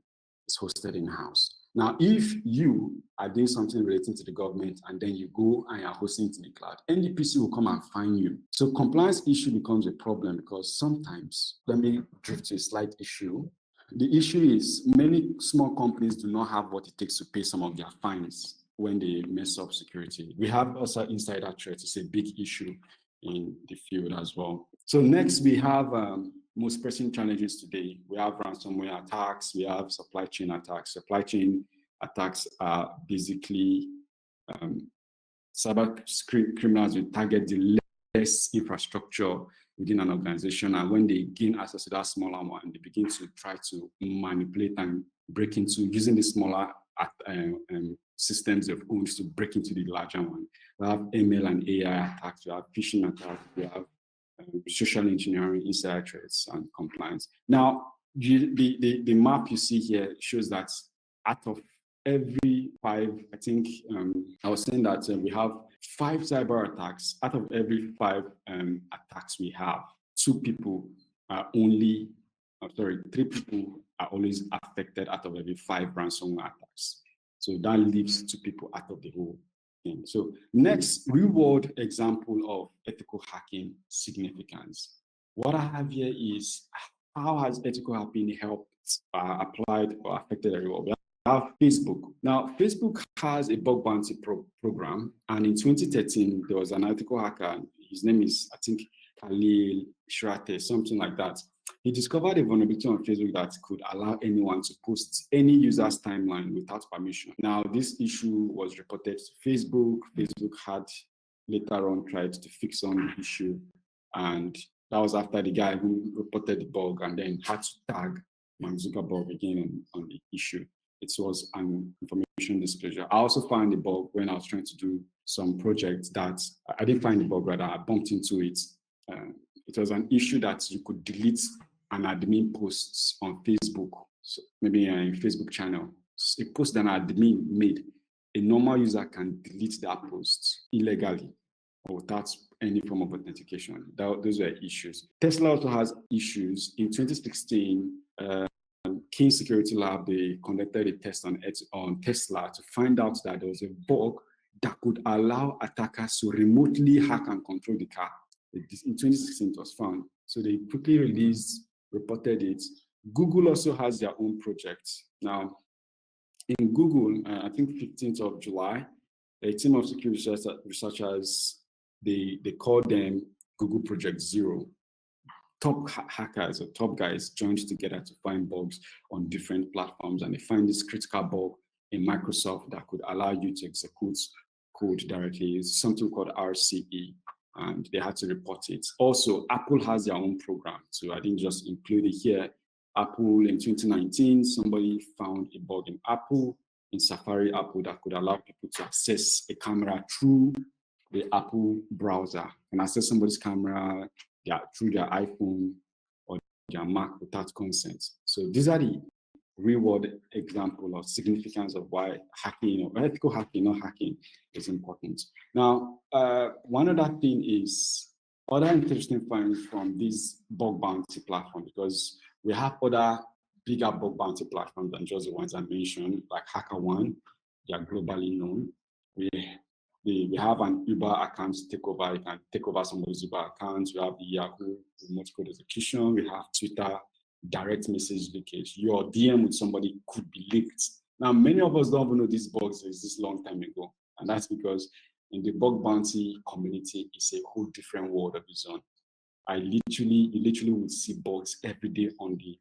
It's hosted in-house. Now, if you are doing something relating to the government and then you go and you're hosting it in the cloud, NDPC will come and fine you. So compliance issue becomes a problem because sometimes, let me drift to a slight issue. The issue is many small companies do not have what it takes to pay some of their fines when they mess up security. We have also insider threat. It's a big issue in the field as well. So next we have most pressing challenges today. We have ransomware attacks, we have supply chain attacks. Supply chain attacks are basically cyber criminals will target the less infrastructure within an organization, and when they gain access to that smaller one, they begin to try to manipulate and break into using the smaller systems of owned to break into the larger one. We have ML and AI attacks, we have phishing attacks, we have social engineering, insider threats, and compliance. Now, the map you see here shows that out of every 5, I think I was saying that we have 5 cyber attacks. Out of every 5 attacks we have, 3 people are always affected out of every 5 ransomware attacks. So that leaves 2 people out of the whole thing. So next, real-world example of ethical hacking significance. What I have here is how has ethical hacking helped, applied, or affected everyone? We have Facebook. Now, Facebook has a bug bounty program, and in 2013, there was an ethical hacker. His name is, I think, Khalil Shrate, something like that. He discovered a vulnerability on Facebook that could allow anyone to post any user's timeline without permission. Now, this issue was reported to Facebook. Facebook had later on tried to fix on the issue. And that was after the guy who reported the bug and then had to tag Mark Zuckerberg again on the issue. It was an information disclosure. I also found the bug when I was trying to do some projects that I didn't find the bug, rather I bumped into it. It was an issue that you could delete an admin posts on Facebook, so maybe a Facebook channel. A post that an admin made, a normal user can delete that post illegally or without any form of authentication. Those were issues. Tesla also has issues. In 2016, King Security Lab, they conducted a test on Tesla to find out that there was a bug that could allow attackers to remotely hack and control the car. In 2016, it was found. So they quickly reported it. Google also has their own projects. Now, in Google, I think 15th of July, a team of security researchers, they call them Google Project Zero. Top hackers or top guys joined together to find bugs on different platforms, and they find this critical bug in Microsoft that could allow you to execute code directly. It's something called RCE, and they had to report it. Also, Apple has their own program, so I didn't just include it here. Apple in 2019, somebody found a bug in Apple, in Safari Apple, that could allow people to access a camera through the Apple browser and access somebody's camera through their iPhone or their Mac without consent. So these are the real-world example of significance of why hacking or ethical hacking, not hacking, is important. Now, one other thing is other interesting findings from this bug bounty platform, because we have other bigger bug bounty platforms than just the ones I mentioned, like HackerOne. They are globally known. We have an Uber account takeover. You can take over somebody's Uber account. We have the Yahoo remote code execution. We have Twitter direct message leakage. Your DM with somebody could be leaked. Now, many of us don't even know these bugs exist long time ago. And that's because in the bug bounty community, it's a whole different world of its own. You literally would see bugs every day on the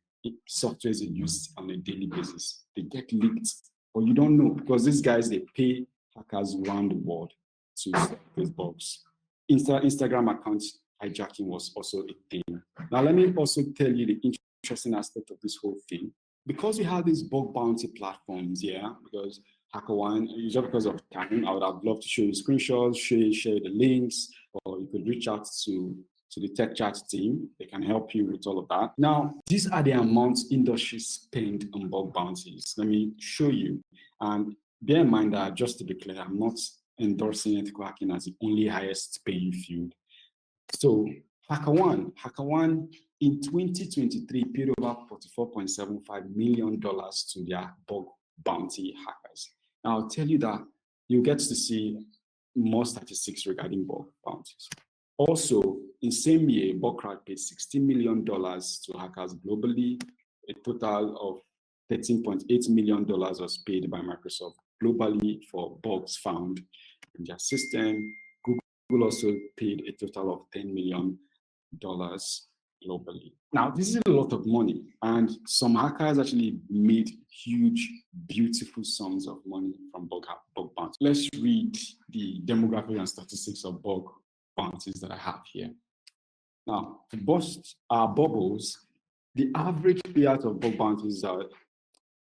softwares they use on a daily basis. They get leaked, but you don't know, because these guys, they pay hackers around the world to stop these bugs. Instagram account hijacking was also a thing. Now, let me also tell you the interesting aspect of this whole thing. Because we have these bug bounty platforms, because HackerOne, just because of time, I would have loved to show you screenshots, share the links, or you could reach out to the tech chat team. They can help you with all of that. Now, these are the amounts industry spend on bug bounties. Let me show you. And bear in mind that, just to be clear, I'm not endorsing ethical hacking as the only highest paying field. So HackerOne in 2023 paid over $44.75 million to their bug bounty hackers. Now, I'll tell you that you get to see more statistics regarding bug bounties. Also, in same year, Bugcrowd paid $16 million to hackers globally. A total of $13.8 million was paid by Microsoft globally for bugs found in their system. Google also paid a total of $10 million globally. Now, this is a lot of money, and some hackers actually made huge, beautiful sums of money from bug bounties. Let's read the demographics and statistics of bug bounties that I have here. Now, to bust our bubbles, the average payout of bug bounties are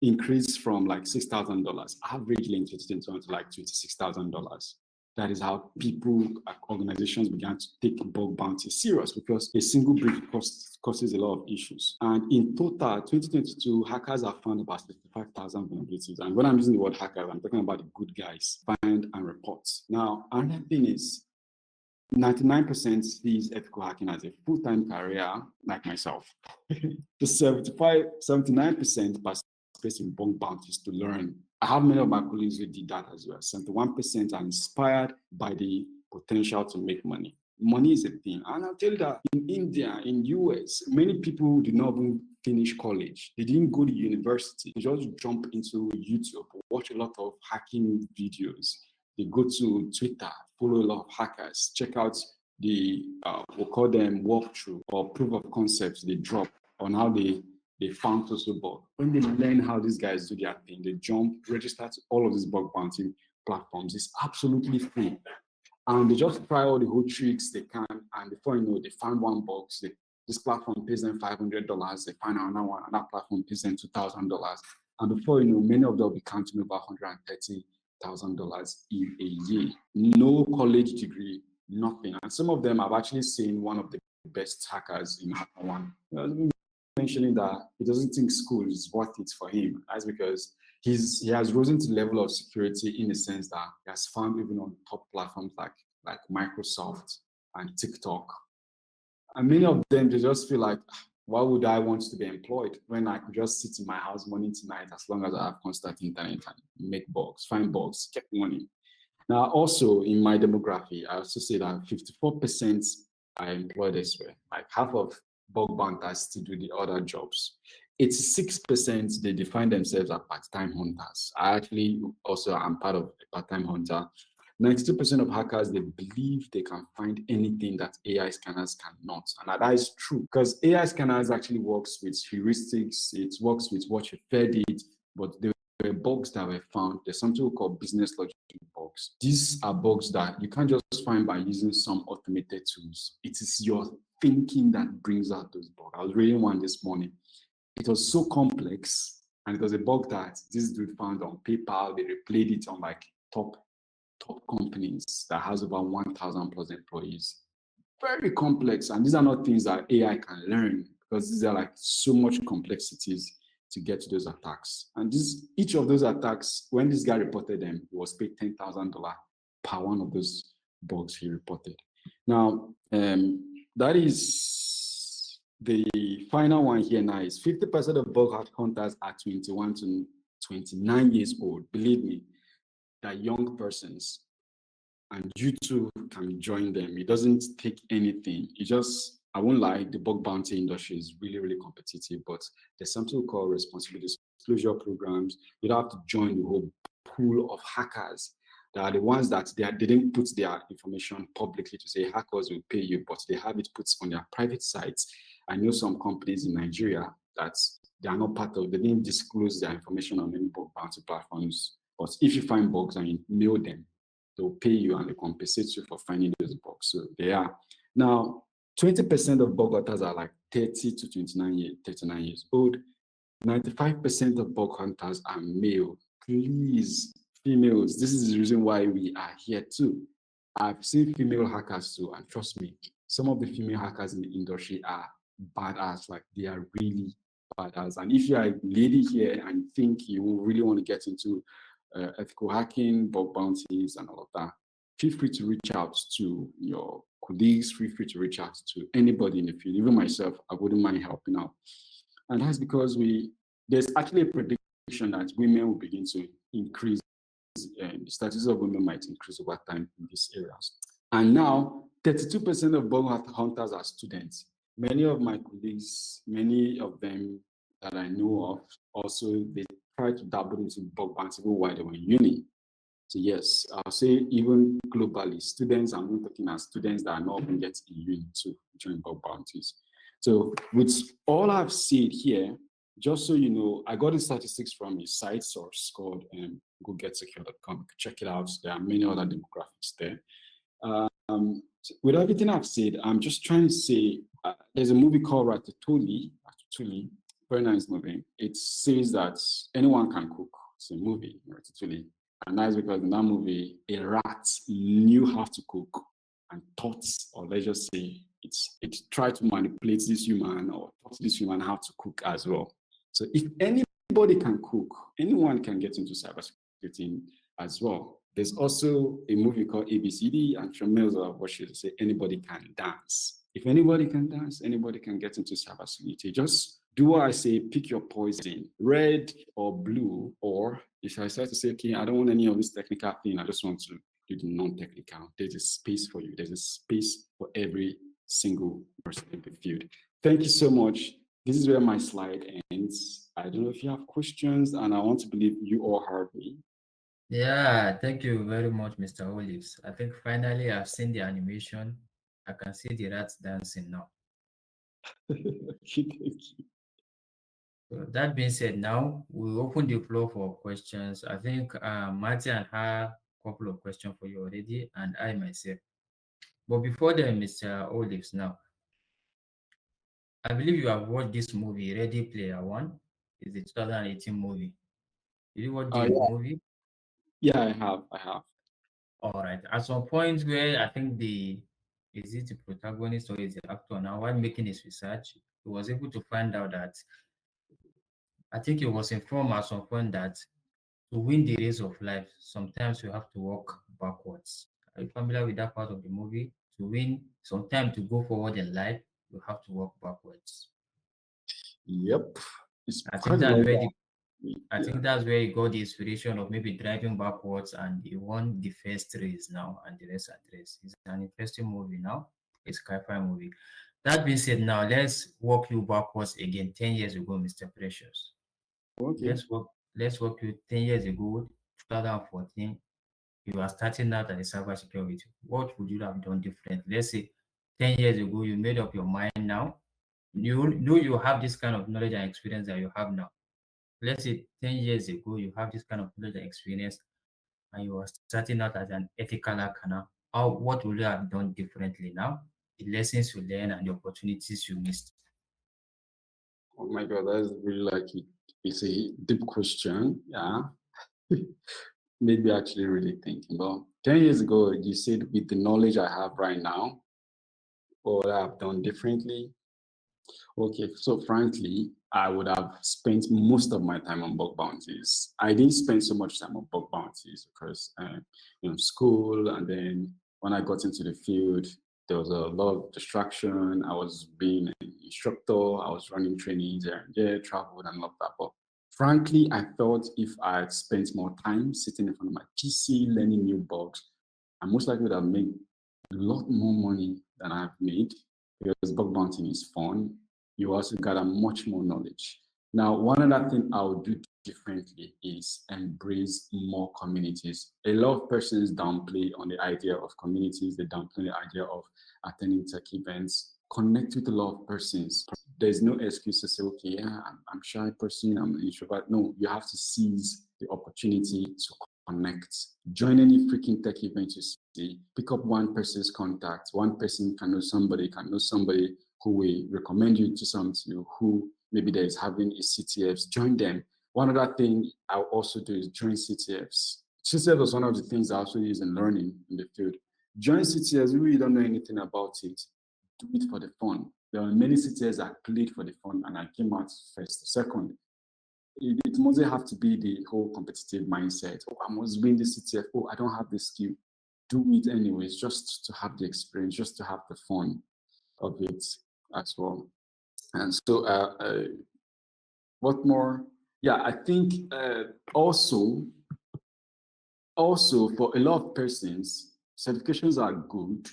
increased from like $6,000 averagely in 2021 to like $26,000. That is how people, organizations began to take bug bounty serious, because a single breach causes a lot of issues. And in total, 2022, hackers have found about 65,000 vulnerabilities. And when I'm using the word hackers, I'm talking about the good guys, find and report. Now, another thing is 99% sees ethical hacking as a full-time career, like myself. The 79% participate in bug bounties to learn. I have many of my colleagues who did that as well. 71% are inspired by the potential to make money. Money is a thing. And I'll tell you that in India, in US, many people did not even finish college. They didn't go to university. They just jump into YouTube, watch a lot of hacking videos. They go to Twitter, follow a lot of hackers, check out the, we'll call them walkthrough or proof of concepts they drop on how they found social bug. When they learn how these guys do their thing, they jump, register to all of these bug bounty platforms. It's absolutely free. And they just try all the whole tricks they can. And before you know, they find one box. This platform pays them $500. They find another one. Another platform pays them $2,000. And before you know, many of them will be counting over $130,000 in a year. No college degree, nothing. And some of them I've actually seen one of the best hackers in Hacker One. Mentioning that he doesn't think school is worth it for him. That's because he has risen to the level of security in the sense that he has found even on top platforms like Microsoft and TikTok. And many of them, they just feel like, why would I want to be employed when I could just sit in my house morning to night as long as I have constant internet and make bugs, find bugs, get money. Now, also in my demography, I also say that 54% are employed elsewhere. Like half of bug hunters to do the other jobs. 86% they define themselves as part-time hunters. I actually also am part of a part-time hunter. 92% of hackers, they believe they can find anything that AI scanners cannot. And that is true because AI scanners actually works with heuristics. It works with what you fed it, but there were bugs that were found. There's something we call business logic bugs. These are bugs that you can't just find by using some automated tools. It is your thinking that brings out those bugs. I was reading one this morning. It was so complex, and it was a bug that this dude found on PayPal. They replayed it on like top companies that has over 1,000 plus employees. Very complex, and these are not things that AI can learn because these are like so much complexities to get to those attacks. And each of those attacks, when this guy reported them, he was paid $10,000 per one of those bugs he reported. Now, that is the final one here now is 50% of bug hunters are 21 to 29 years old. Believe me, they're young persons. And you too can join them. It doesn't take anything. It just, I won't lie, the bug bounty industry is really, really competitive, but there's something we call responsible disclosure programs. You don't have to join the whole pool of hackers. They are the ones that they didn't put their information publicly to say hackers will pay you, but they have it put on their private sites. I know some companies in Nigeria that they are not part of, they didn't disclose their information on any bug bounty platforms. But if you find bugs and you mail them, they'll pay you and they compensate you for finding those bugs. So they are. Now, 20% of bug hunters are like 30 to 39 years old. 95% of bug hunters are male. Please, females, this is the reason why we are here too. I've seen female hackers too, and trust me, some of the female hackers in the industry are badass, like they are really badass. And if you're a lady here and think you really want to get into ethical hacking, bug bounties, and all of that, feel free to reach out to your colleagues, feel free to reach out to anybody in the field. Even myself, I wouldn't mind helping out. And that's because there's actually a prediction that women will begin to increase, the status of women might increase over time in these areas. And now, 32% of bug hunters are students. Many of my colleagues, many of them that I know of, also they try to dabble into bug bounty even while they were in uni. So yes, I'll say even globally, students, I'm not talking as students that are not even getting in uni to join bug bounties. So with all I've said here, just so you know, I got the statistics from a site source called gogetsecure.com. Check it out. There are many other demographics there. With everything I've said, I'm just trying to say there's a movie called Ratatouille, very nice movie. It says that anyone can cook. It's a movie, Ratatouille. And that's because in that movie, a rat knew how to cook and taught, or let's just say, it tried to manipulate this human or taught this human how to cook as well. So if anybody can cook, anyone can get into cybersecurity as well. There's also a movie called ABCD, and from males of what should say, anybody can dance. If anybody can dance, anybody can get into cybersecurity. Just do what I say, pick your poison, red or blue, or if I start to say, okay, I don't want any of this technical thing, I just want to do the non-technical. There's a space for you. There's a space for every single person in the field. Thank you so much. This is where my slide ends. I don't know if you have questions, and I want to believe you all heard me. Yeah, thank you very much, Mr. Olives. I think finally I've seen the animation. I can see the rats dancing now. Thank you. So that being said, now we'll open the floor for questions. I think Marty and her couple of questions for you already, and I myself. But before then, Mr. Olives, now, I believe you have watched this movie, Ready Player One. It's the 2018 movie. Did you watch the Yeah, movie? yeah, I have. All right. At some point where I think is it the protagonist or is the actor now, while making his research, he was able to find out that I think he was informed at some point that to win the race of life, sometimes you have to walk backwards. Are you familiar with that part of the movie? To win, sometimes to go forward in life, you have to walk backwards. Yep, it's I think quite that's like where that. the I Yeah. think that's where he got the inspiration of maybe driving backwards, and he won the first race now and the rest are race. It's an interesting movie now. It's a sci-fi movie. That being said, now let's walk you backwards again 10 years ago, Mr. Precious. Okay. Let's walk you 10 years ago, 2014. You are starting out as a cybersecurity. What would you have done different? Let's say 10 years ago, you made up your mind now. You know you have this kind of knowledge and experience that you have now. Let's say 10 years ago, you have this kind of knowledge and experience, and you are starting out as an ethical hacker now. What would you have done differently now? The lessons you learned and the opportunities you missed. Oh my God, that's really like it. It's a deep question. Yeah. Maybe actually really thinking. But 10 years ago, you said with the knowledge I have right now, what I've done differently. Okay, so frankly, I would have spent most of my time on bug bounties. I didn't spend so much time on bug bounties because, school, and then when I got into the field, there was a lot of distraction. I was being an instructor, I was running trainings here and there, traveled and all of that. But frankly, I thought if I had spent more time sitting in front of my PC learning new bugs, I most likely would have made a lot more money than I've made because bug bounting is fun. You also gather much more knowledge. Now, one other thing I would do differently is embrace more communities. A lot of persons downplay on the idea of communities, they downplay the idea of attending tech events, connect with a lot of persons. There's no excuse to say, okay, yeah, I'm a shy person, I'm an introvert. No, you have to seize the opportunity to connect. Join any freaking tech event you see. Pick up one person's contact. One person can know somebody who will recommend you to somebody who maybe there is having a CTFs. Join them. One other thing I'll also do is join CTFs. CTF was one of the things I also use in learning in the field. Join CTFs, you really don't know anything about it. Do it for the fun. There are many CTFs I played for the fun and I came out first, second. It mustn't have to be the whole competitive mindset. Oh, I must win the CTF. Oh, I don't have the skill. Do it anyways, just to have the experience, just to have the fun of it as well. And so, what more? Yeah, I think also for a lot of persons, certifications are good,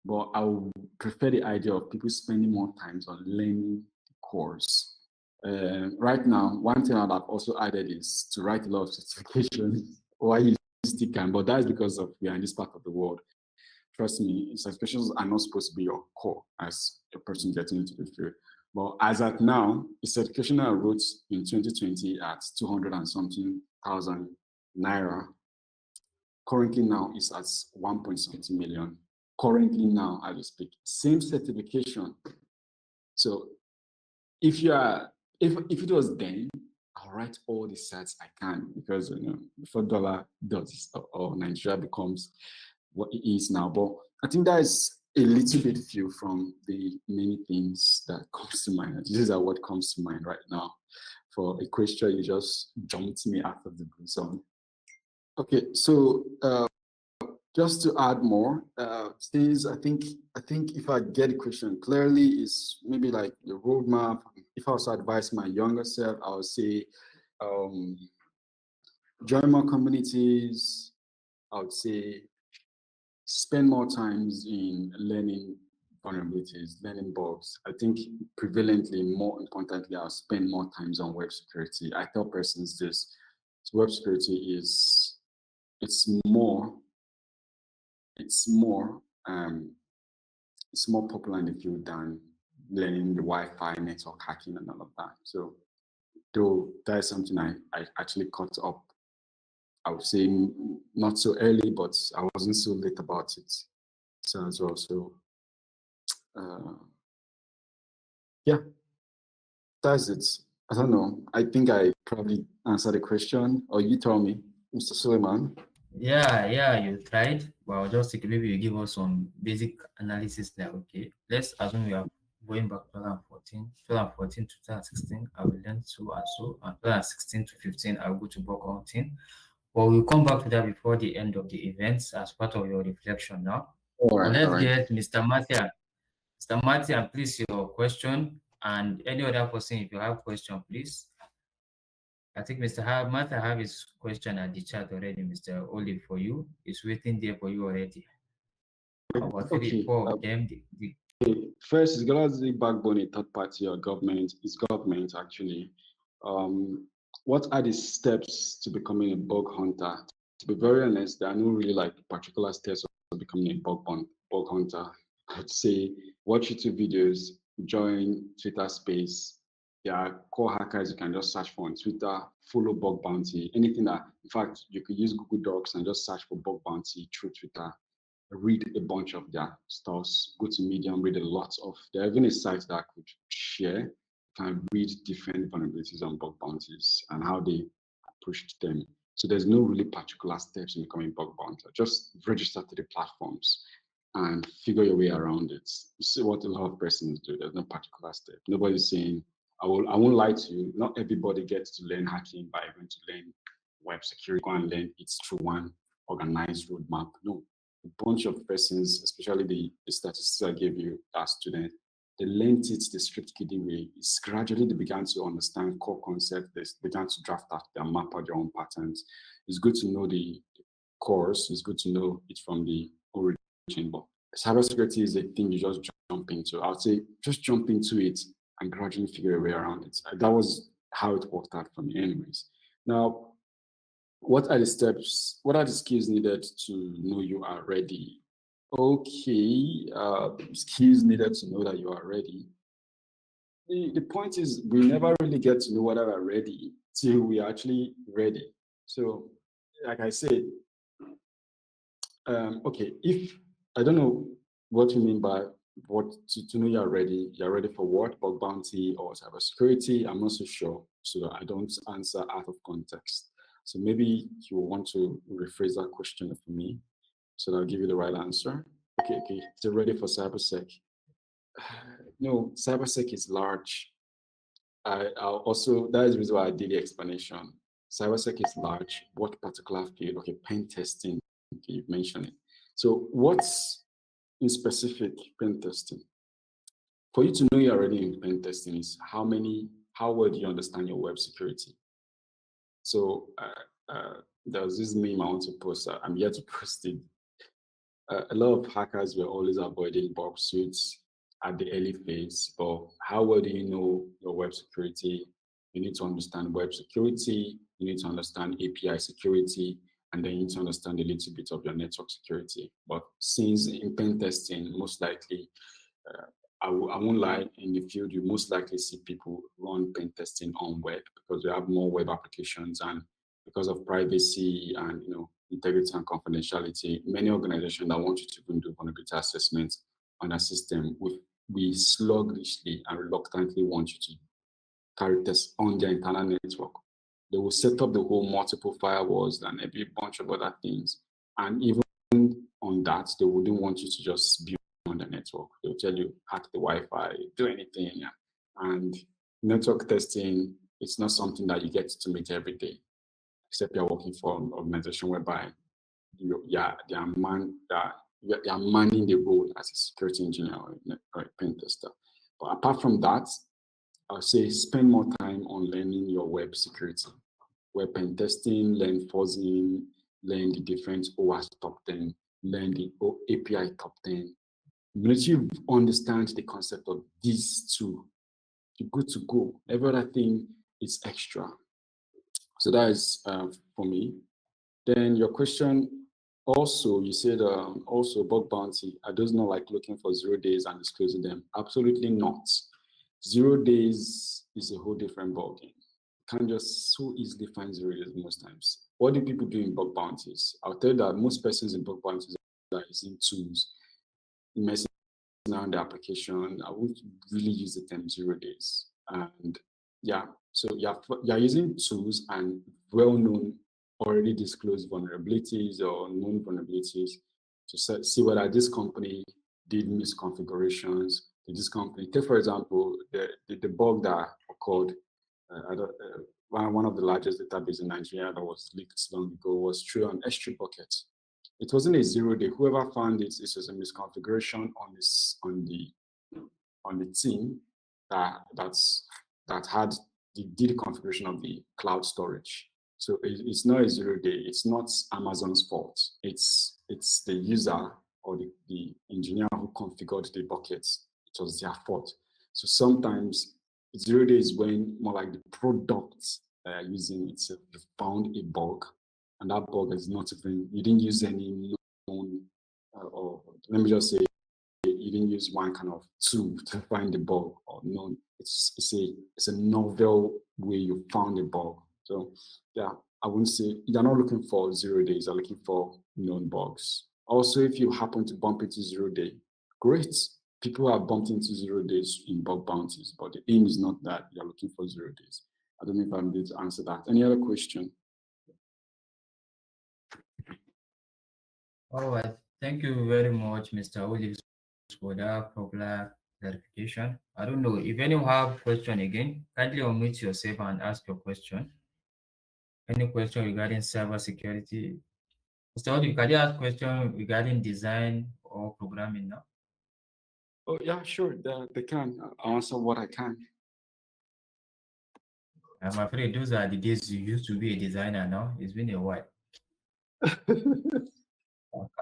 but I would prefer the idea of people spending more time on learning the course. Right now, one thing I've also added is to write a lot of certifications while you still can, but that's because of we are in this part of the world. Trust me, certifications are not supposed to be your core as a person getting into the field. But as at now, a certification I wrote in 2020 at 200 and something thousand naira currently now is at 1.70 million. Currently now, as we speak, same certification. So if you are, if it was then, I'll write all the sets I can because before dollar does or Nigeria becomes what it is now. But I think that is a little bit few from the many things that comes to mind. These are what comes to mind right now. For a question, you just jumped me out of the blue. So okay, so just to add more, since I think if I get the question clearly, is maybe like the roadmap. If I was to advise my younger self, I would say um, join more communities. I would say spend more times in learning vulnerabilities, learning bugs. I think prevalently, more importantly, I'll spend more times on web security. I tell persons this: web security is it's more it's more um, it's more popular in the field than learning the Wi-Fi, network hacking, and all of that. So, though that is something I actually caught up I would say not so early, but I wasn't so late about it. So as well. So uh, yeah, that's it. I don't know. I think I probably answered the question, or you tell me, Mr. Suleiman. Yeah, you tried. Well, just think maybe you give us some basic analysis like, okay, let's assume we are going back to 2014 to 2016, I will learn so and so, and 2016 to 15, I will go to bulk hunting. But we'll come back to that before the end of the events as part of your reflection now. All But right, all let's right. get Mr. Mathian. Mr. Mathian, please, your question, and any other person, if you have question, please. I think Mr. Martha have his question at the chat already, Mr. Olive, for you. It's waiting there for you already. About three, Okay. four of them. First, is Galaxy backbone a third party or government? Is government actually? What are the steps to becoming a bug hunter? To be very honest, there are no really like particular steps of becoming a bug hunter. I'd say watch YouTube videos, join Twitter space. There are core hackers you can just search for on Twitter, follow bug bounty, anything that, in fact, you could use Google Docs and just search for bug bounty through Twitter. Read a bunch of their stuffs, go to Medium, read a lot of, there are even a site that I could share, can read different vulnerabilities on bug bounties and how they approached them. So there's no really particular steps in becoming bug bounty. Just register to the platforms and figure your way around it. You see what a lot of persons do. There's no particular step. Nobody's saying, I won't lie to you, not everybody gets to learn hacking by going to learn web security, go and learn it through one organized roadmap. No, a bunch of persons, especially the statistics I gave you as student, they learned it the strict kiddie way. It's gradually they began to understand core concepts. They began to draft out their map out their own patterns. It's good to know the course. It's good to know it from the origin. But cybersecurity is a thing you just jump into. I would say just jump into it and gradually figure a way around it. That was how it worked out for me, anyways. Now, what are the steps? What are the skills needed to know you are ready? Okay, skills needed to know that you are ready. The point is, we never really get to know whether we're ready till we are actually ready. So, like I said, okay, if I don't know what you mean by what to know you're ready. You're ready for what? Bug bounty or cybersecurity? I'm not so sure. So I don't answer out of context. So maybe you want to rephrase that question for me so that I'll give you the right answer. Okay. So ready for cybersec? No, cybersec is large. I'll also, that is the reason why I did the explanation. Cybersec is large. What particular field? Okay, pen testing. Okay, you've mentioned it. So what's in specific pen testing? For you to know you're already in pen testing is how well do you understand your web security? So there was this meme I want to post. I'm here to post it. A lot of hackers were always avoiding bug suits at the early phase. But how well do you know your web security? You need to understand web security. You need to understand API security, and then you need to understand a little bit of your network security. But since in pen testing, most likely, I won't lie, in the field, you most likely see people run pen testing on web because we have more web applications, and because of privacy and integrity and confidentiality, many organizations that want you to even do vulnerability assessments on a system, we sluggishly and reluctantly want you to carry tests on their internal network. They will set up the whole multiple firewalls and a bunch of other things. And even on that, they wouldn't want you to just be on the network. They'll tell you, hack the Wi-Fi, do anything. Yeah. And network testing, it's not something that you get to meet every day, except you're working for an organization whereby they are manning the role as a security engineer or a pen tester. But apart from that, I'll say spend more time on learning your web security, web pen testing, learn fuzzing, learn the different OWASP top 10, learn the API top 10. Once you understand the concept of these two, you're good to go. Every other thing is extra. So that is for me. Then your question also, you said also bug bounty. Are those not like looking for 0 days and disclosing them? Absolutely not. 0 days is a whole different ballgame. can't just so easily find zero days most times. What do people do in bug bounties? I'll tell you that most persons in bug bounties are using tools, messing around the application. I would really use the term 0 days. And yeah, so you're using tools and well-known, already disclosed vulnerabilities or known vulnerabilities to see whether this company did misconfigurations. Did this company, take for example, the bug that occurred, one of the largest database in Nigeria that was leaked long ago was true on S3 bucket. It wasn't a 0 day. Whoever found it, it was a misconfiguration on this on the team that had did the configuration of the cloud storage. So it's not a 0 day. It's not Amazon's fault. It's the user or the engineer who configured the buckets. It was their fault. So sometimes 0 day is when more like the product using itself, you found a bug, and that bug is not even, you didn't use any known, or let me just say, you didn't use one kind of tool to find the bug or known. It's a novel way you found a bug. So yeah, I wouldn't say you're not looking for 0 days, you're looking for known bugs. Also, if you happen to bump into 0 day, great. People have bumped into 0 days in bug bounties, but the aim is not that you're looking for 0 days. I don't know if I'm able to answer that. Any other question? All right. Thank you very much, Mr. Olives, for that popular clarification. I don't know if anyone have question again, kindly unmute yourself and ask your question. Any question regarding cyber security? Mr. Olive, can you ask question regarding design or programming now? Oh yeah, sure. They can. I'll answer what I can. I'm afraid those are the days you used to be a designer now. It's been a while.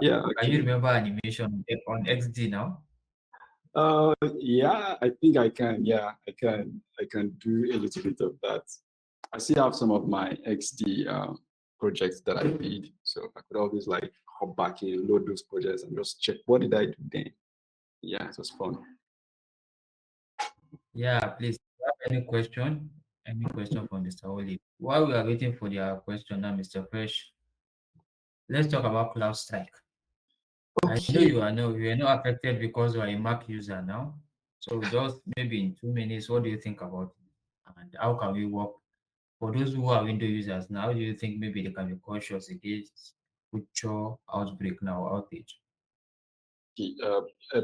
Yeah, Can you okay. remember animation on XD now? Yeah, I think I can. Yeah, I can. I can do a little bit of that. I still have some of my XD projects that I did, so I could always like hop back in, load those projects, and just check what did I do then. Yeah, it was fun. Yeah, please. If you have any question? Any question from Mr. Olive? While we are waiting for their question now, Mr. Fresh, let's talk about CloudStrike. I know Okay. you are not affected because you are a Mac user now. So just maybe in 2 minutes, what do you think about it? And how can we work for those who are Windows users now? Do you think maybe they can be cautious against future outbreak now, outage?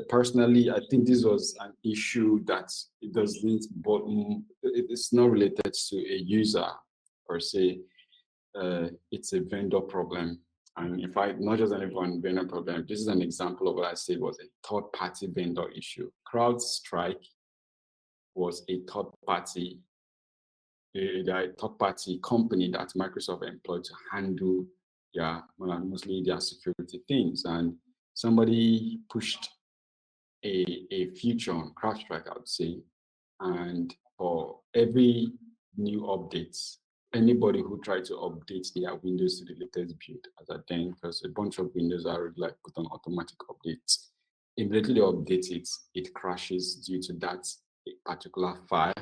Personally, I think this was an issue that it doesn't, but it's not related to a user per se. It's a vendor problem. And in fact, not just any one vendor problem. This is an example of what I said was a third-party vendor issue. CrowdStrike was a third-party company that Microsoft employed to handle mostly their security things. And somebody pushed a feature on CrowdStrike, I would say, and for every new updates, anybody who tried to update their Windows to the latest build as a then, because a bunch of Windows are already like put on automatic updates, immediately they update it, it crashes due to that particular file.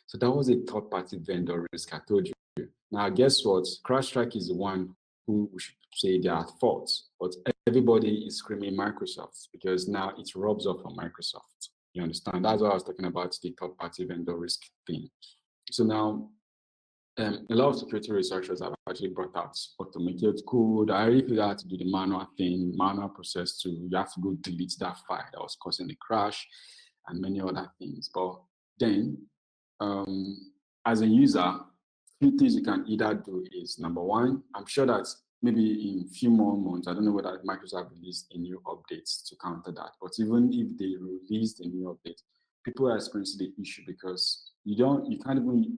So that was a third-party vendor risk, I told you. Now, guess what? CrowdStrike is the one who we should say they are at fault, but everybody is screaming Microsoft because now it rubs off on Microsoft. You understand? That's what I was talking about, the third-party vendor risk thing. So now, a lot of security researchers have actually brought out automated code. I really figured out to do the manual thing, manual process to, you have to go delete that file that was causing the crash and many other things. But then, as a user, few things you can either do is, number one, I'm sure that maybe in a few more months, I don't know whether Microsoft released a new update to counter that, but even if they released a new update, people are experiencing the issue because you can't even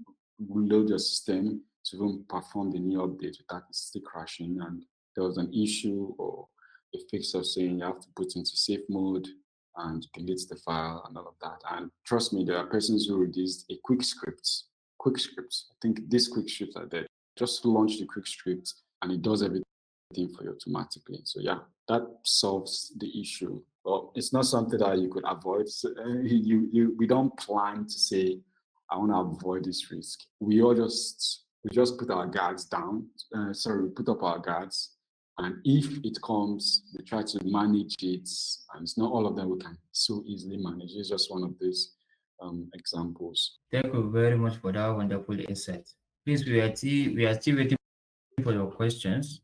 reload your system to even perform the new update without it still crashing. And there was an issue or a fix of saying you have to put into safe mode and delete the file and all of that. And trust me, there are persons who released a quick scripts. I think these quick scripts are there. Just launch the quick script and it does everything for you automatically. So yeah, that solves the issue. Well, it's not something that you could avoid. So, we don't plan to say I want to avoid this risk. We just put our guards down. We put up our guards, and if it comes, we try to manage it. And it's not all of them we can so easily manage. It's just one of these examples. Thank you very much for that wonderful insight. Please, we are still waiting for your questions.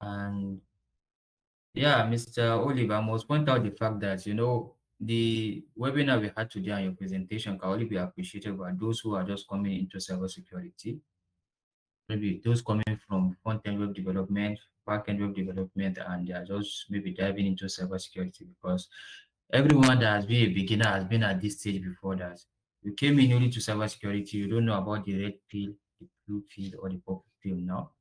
And yeah, Mr. Oliver, I must point out the fact that the webinar we had today and your presentation can only be appreciated by those who are just coming into cybersecurity. Maybe those coming from front-end web development, back-end web development, and they are just maybe diving into cybersecurity, because everyone that has been a beginner has been at this stage before that. You came in only to cybersecurity, you don't know about the red pill, the blue pill, or the purple pill now.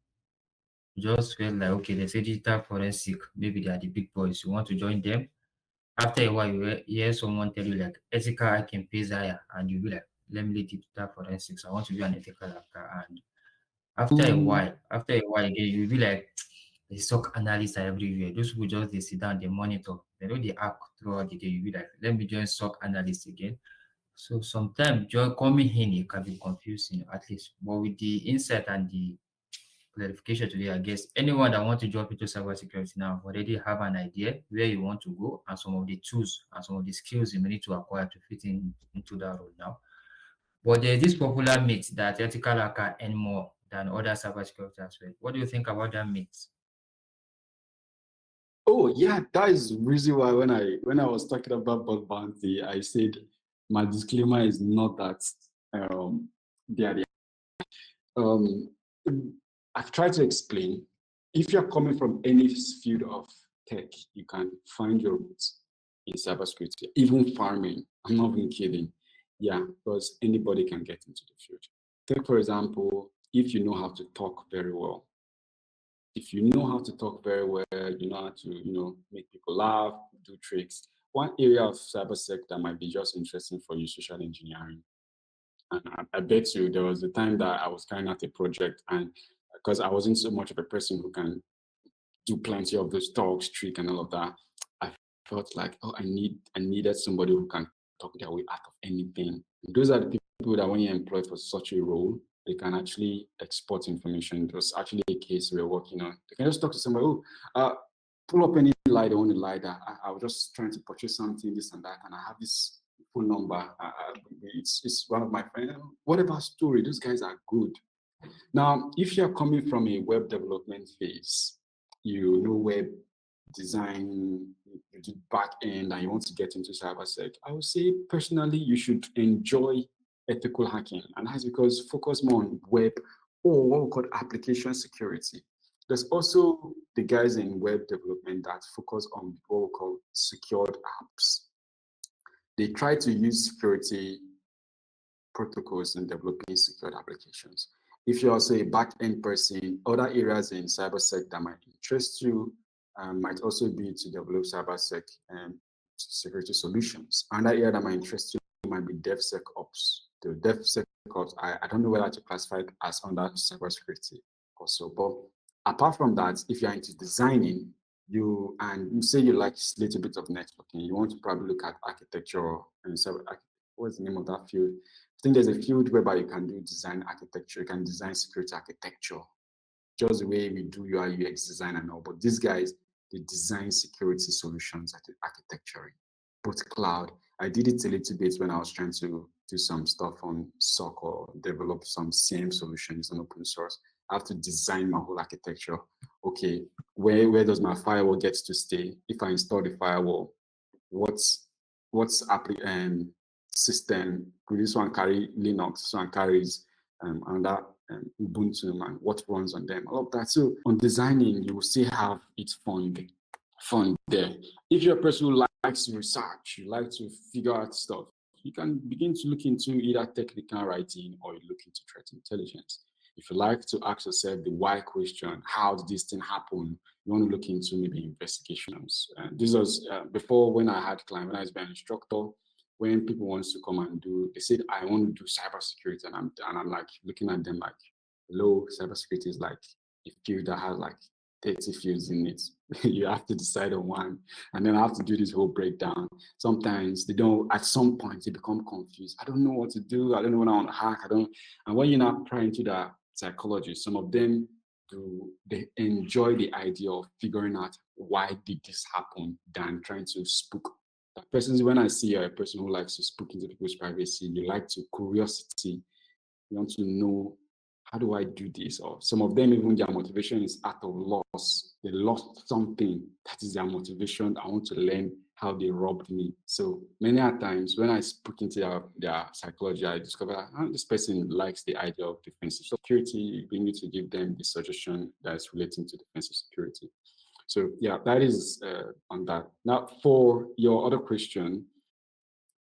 You just feel like, okay, they say digital forensic, maybe they are the big boys. You want to join them. After a while, hear someone tell you like ethical hacking pays higher, and you be like, let me leave digital forensics. I want to be an ethical hacker. And after a while again, you'll be like, the stock analysts are everywhere. Those people just they sit down, they monitor, they know they hack throughout the day. You'll be like, let me join stock analysts again. So sometimes join coming in, it can be confusing at least. But with the insight and the clarification today, I guess anyone that want to jump into cybersecurity now already have an idea where you want to go and some of the tools and some of the skills you may need to acquire to fit into that role now. But there's this popular myth that ethical hacker earn more than other cybersecurity as well. What do you think about that myth? Oh yeah, that is the reason why when I was talking about bug bounty, I said my disclaimer is not that they are the um, I've tried to explain. If you're coming from any field of tech, you can find your roots in cybersecurity, even farming. I'm not even kidding. Yeah, because anybody can get into the field. Take, for example, if you know how to talk very well. If you know how to talk very well, you know how to, make people laugh, do tricks. One area of cybersec that might be just interesting for you, social engineering. And I bet you there was a time that I was carrying out a project, and because I wasn't so much of a person who can do plenty of those talks, trick, and all of that, I felt like, oh, I needed somebody who can talk their way out of anything. And those are the people that when you're employed for such a role, they can actually export information. It was actually a case we were working on. They can just talk to somebody, oh, pull up any lie they want to lie that I was just trying to purchase something, this and that, and I have this phone number. It's one of my friends. Whatever story, those guys are good. Now, if you're coming from a web development phase, you know web design, you do back end, and you want to get into cybersec, I would say personally you should enjoy ethical hacking, and that's because focus more on web or what we call application security. There's also the guys in web development that focus on what we call secured apps. They try to use security protocols in developing secured applications. If you're also a back-end person, other areas in cybersec that might interest you might also be to develop cybersec security solutions. Another area that might interest you might be DevSecOps. The DevSecOps, I don't know whether to classify it as under cybersecurity also, but apart from that, if you're into designing, you say you like a little bit of networking, you want to probably look at architecture and what's the name of that field? I think there's a field whereby you can do design architecture, you can design security architecture, just the way we do UI UX design and all. But these guys, they design security solutions at the architecture, both cloud. I did it a little bit when I was trying to do some stuff on SOC or develop some CM solutions on open source. I have to design my whole architecture. Okay, where does my firewall get to stay? If I install the firewall, what's system? Could this one carry Linux? This one carries under Ubuntu, and what runs on them? All of that. So on designing, you will still have its fun there. If you're a person who likes to research, you like to figure out stuff, you can begin to look into either technical writing or you look into threat intelligence. If you like to ask yourself the why question, how did this thing happen? You want to look into maybe investigations. This was before when I had clients, when I was an instructor, when people want to come and they said, I want to do cybersecurity. And I'm like looking at them like, hello, cybersecurity is like a field that has like 30 fields in it. You have to decide on one, and then I have to do this whole breakdown. Sometimes they don't, at some point, they become confused. I don't know what to do. I don't know what I want to hack. I don't. And when you're not prying into that psychology, some of them they enjoy the idea of figuring out why did this happen than trying to spook. That person, when I see a person who likes to spook into people's privacy, you like to curiosity. You want to know, how do I do this? Or some of them, even their motivation is out of loss. They lost something. That is their motivation. I want to learn how they robbed me. So many a times when I spoke into their psychology, I discover this person likes the idea of defensive security. We need to give them the suggestion that's relating to defensive security. So yeah, that is on that. Now for your other question,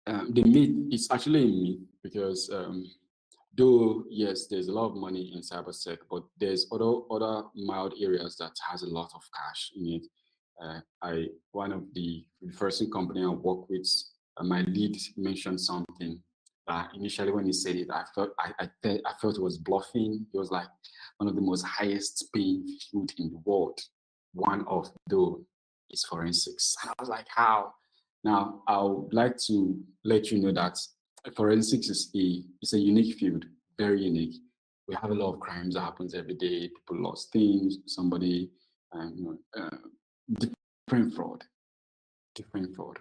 the myth is actually a myth because though yes, there's a lot of money in cybersec, but there's other mild areas that has a lot of cash in it. One of the reversing company I work with, my lead mentioned something. Initially, when he said it, I felt it was bluffing. It was like one of the most highest paying field in the world. One of those is forensics. I was like, how? Now, I would like to let you know that forensics is a unique field, very unique. We have a lot of crimes that happens every day. People lost things. Somebody, different fraud, different fraud.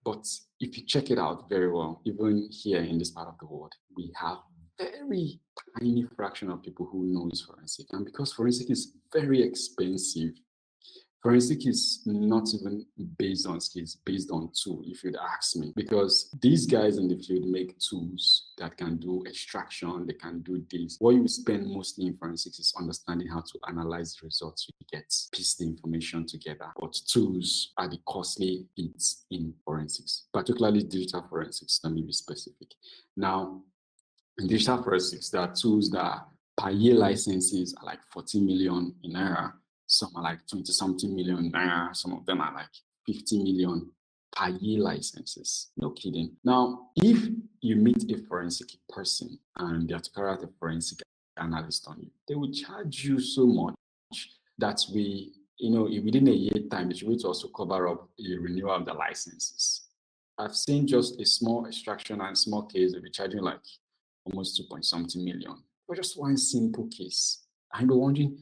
But if you check it out very well, even here in this part of the world, we have very tiny fraction of people who knows forensic, and because forensic is very expensive. Forensic is not even based on skills, based on tool, if you'd ask me, because these guys in the field make tools that can do extraction, they can do this. What you spend mostly in forensics is understanding how to analyze the results you get, piece the information together. But tools are the costly bits in forensics, particularly digital forensics, let me be specific. Now, in digital forensics, there are tools that per year licenses are like 40 million in naira. Some are like 20 something million naira. Some of them are like 50 million per year licenses. No kidding. Now, if you meet a forensic person and they have to carry out a forensic analyst on you, they will charge you so much that within a year time, they should be to also cover up a renewal of the licenses. I've seen just a small extraction and small case, they'll be charging like almost 2 point something million for just one simple case. I'm wondering,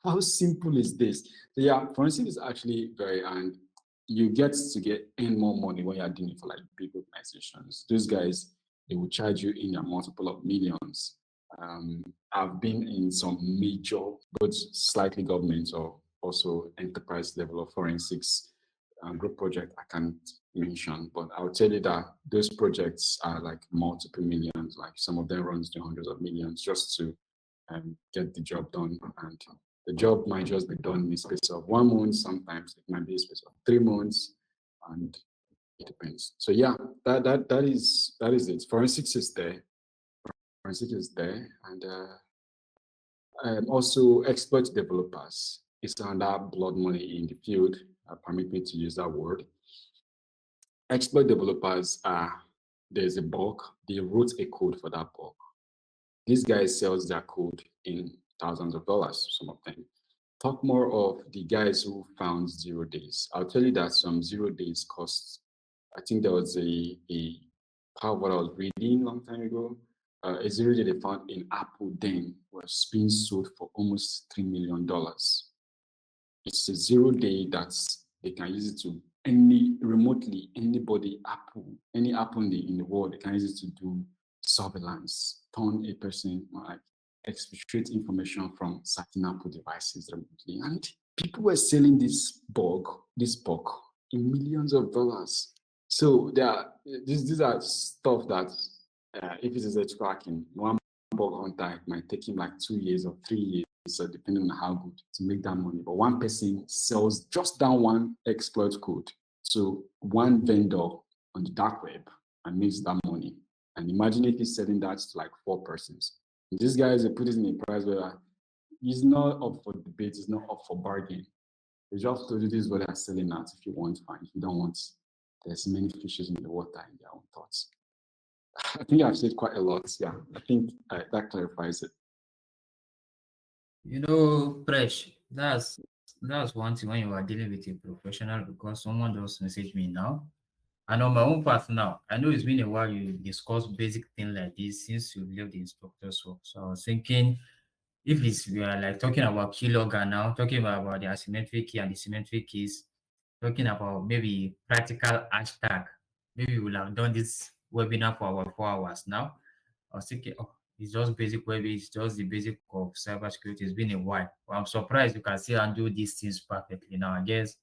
how simple is this? So yeah, forensic is actually and you get to earn more money when you're doing it for like big organizations. Those guys, they will charge you in a multiple of millions. I've been in some major, but slightly government or also enterprise level of forensics group project I can't mention, but I'll tell you that those projects are like multiple millions, like some of them runs to hundreds of millions just to get the job done. And the job might just be done in the space of 1 month, sometimes it might be a space of 3 months, and it depends. So yeah, that is it. Forensics is there. Forensics is there, and also exploit developers. It's another blood money in the field. Permit me to use that word. Exploit developers there's a bug. They wrote a code for that bug. These guys sells their code in thousands of dollars, some of them. Talk more of the guys who found 0 days. I'll tell you that some 0 days costs. I think there was a part of what I was reading a long time ago. A 0 day they found in Apple then was being sold for almost $3 million. It's a 0 day that they can use it to remotely anybody any Apple in the world, they can use it to do surveillance, turn a person like exfiltrate information from certain Apple devices remotely. And people were selling this bug in millions of dollars. So these are stuff that if it is a tracking, one bug hunter might take him like 2 years or 3 years. So depending on how good to make that money. But one person sells just that one exploit code. So one vendor on the dark web and makes that money. And imagine if he's selling that to like 4 persons. And these guys, they put it in a price where he's not up for debate, it's not up for bargain. They just told you this is what they're selling at. If you want, fine. If you don't want, there's many fishes in the water in their own thoughts. I think I've said quite a lot. Yeah, I think that clarifies it. Presh, That's that's one thing when you are dealing with a professional, because someone just messaged me now. And on my own part now, I know it's been a while you discuss basic thing like this since you left the instructor's work. So I was thinking, if it's we are like talking about keylogger now, talking about the asymmetric key and the symmetric keys, talking about maybe practical hashtag, maybe we'll have done this webinar for our 4 hours now. I was thinking, oh, it's just basic web, it's just the basic of cybersecurity. It's been a while. But I'm surprised you can still undo these things perfectly now. I guess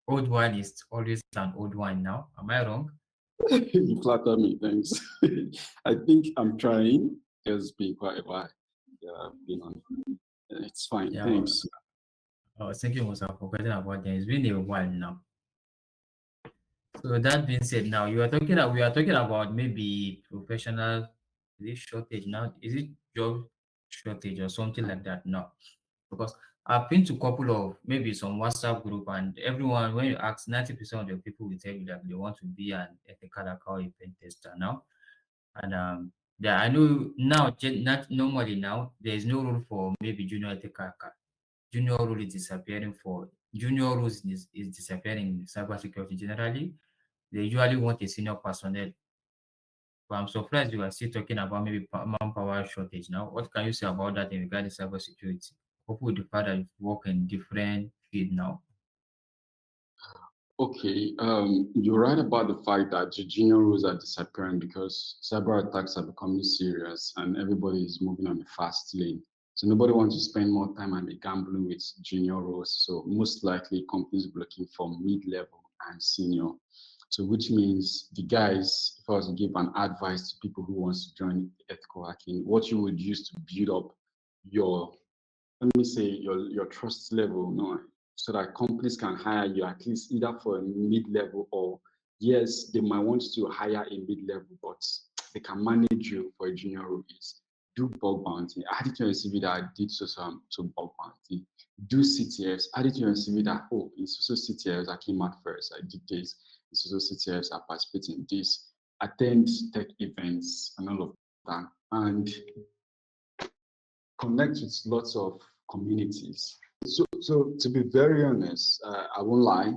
old wine is always an old wine now. Am I wrong? You flatter me, thanks. I think I'm trying. It's been quite a while. Yeah, I've been on. It's fine, Yeah, thanks. I was thinking was forgetting about them. It's been a while now. So that being said, now we are talking about maybe professional, is it shortage now? Is it job shortage or something like that now? Because I've been to a couple of maybe some WhatsApp group, and everyone, when you ask, 90% of the people will tell you that they want to be an ethical hacker or a pen tester now. And yeah, I know now, not normally now, there is no rule for maybe junior ethical hacker. Junior role is disappearing for junior roles is disappearing in cybersecurity generally. They usually want a senior personnel. But I'm surprised you are still talking about maybe manpower shortage now. What can you say about that in regard to cybersecurity? Coupled with the fact that you work in different field now. Okay, you're right about the fact that the junior roles are disappearing because cyber attacks are becoming serious and everybody is moving on a fast lane. So nobody wants to spend more time and be gambling with junior roles. So most likely companies will be looking for mid-level and senior. So which means the guys, if I was to give an advice to people who wants to join ethical hacking, what you would use to build up your, let me say, your trust level, no, so that companies can hire you at least either for a mid-level, or yes, they might want to hire a mid-level, but they can manage you for a junior role. Is do bug bounty. Add it to your CV that I did so bug bounty. Do CTFs. Add it to your CV that, oh, in so CTFs I came out first. I did this. In so CTFs I participated in this. Attend tech events and all of that. And connect with lots of communities. So to be very honest, I won't lie.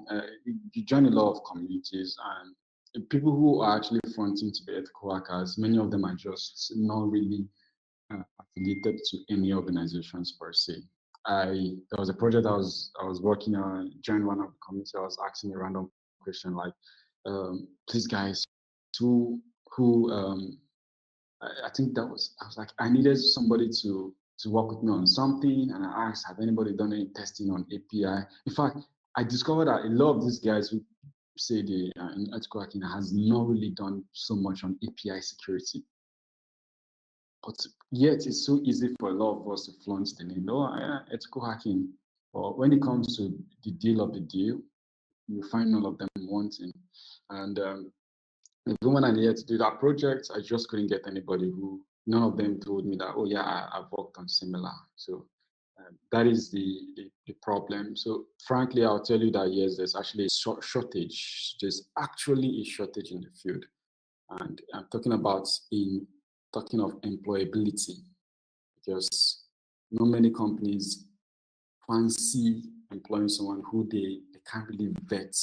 You join a lot of communities, and people who are actually fronting to be ethical hackers, many of them are just not really affiliated to any organizations per se. There was a project I was working on, joined one of the communities. I was asking a random question like, please guys, who who I think that was, I was like, I needed somebody to work with me on something, and I asked, have anybody done any testing on API? In fact, I discovered that a lot of these guys who say they are in ethical hacking has not really done so much on API security. But yet it's so easy for a lot of us to flaunt the name, oh, yeah, ethical hacking. But when it comes to the deal of the deal, you find none of them wanting. And even when I needed to do that project, I just couldn't get anybody who, none of them told me that, oh yeah, I've worked on similar. So that is the problem. So frankly, I'll tell you that yes, there's actually a shortage. There's actually a shortage in the field. And I'm talking about in talking of employability, because not many companies fancy employing someone who they can't really vet.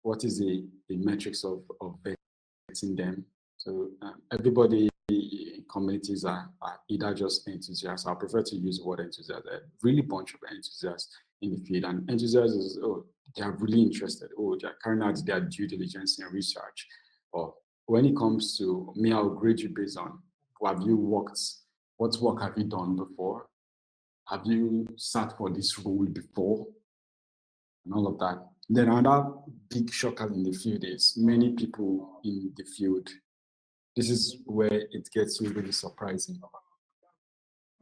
What is the metrics of vetting them? So everybody in communities are either just enthusiasts. I prefer to use the word enthusiast. A really bunch of enthusiasts in the field, and enthusiasts is, oh, they are really interested. Oh, they are carrying out their due diligence and research. Or when it comes to me, I'll grade you based on, have you worked? What work have you done before? Have you sat for this role before? And all of that. Then another big shocker in the field is many people in the field. This is where it gets really surprising.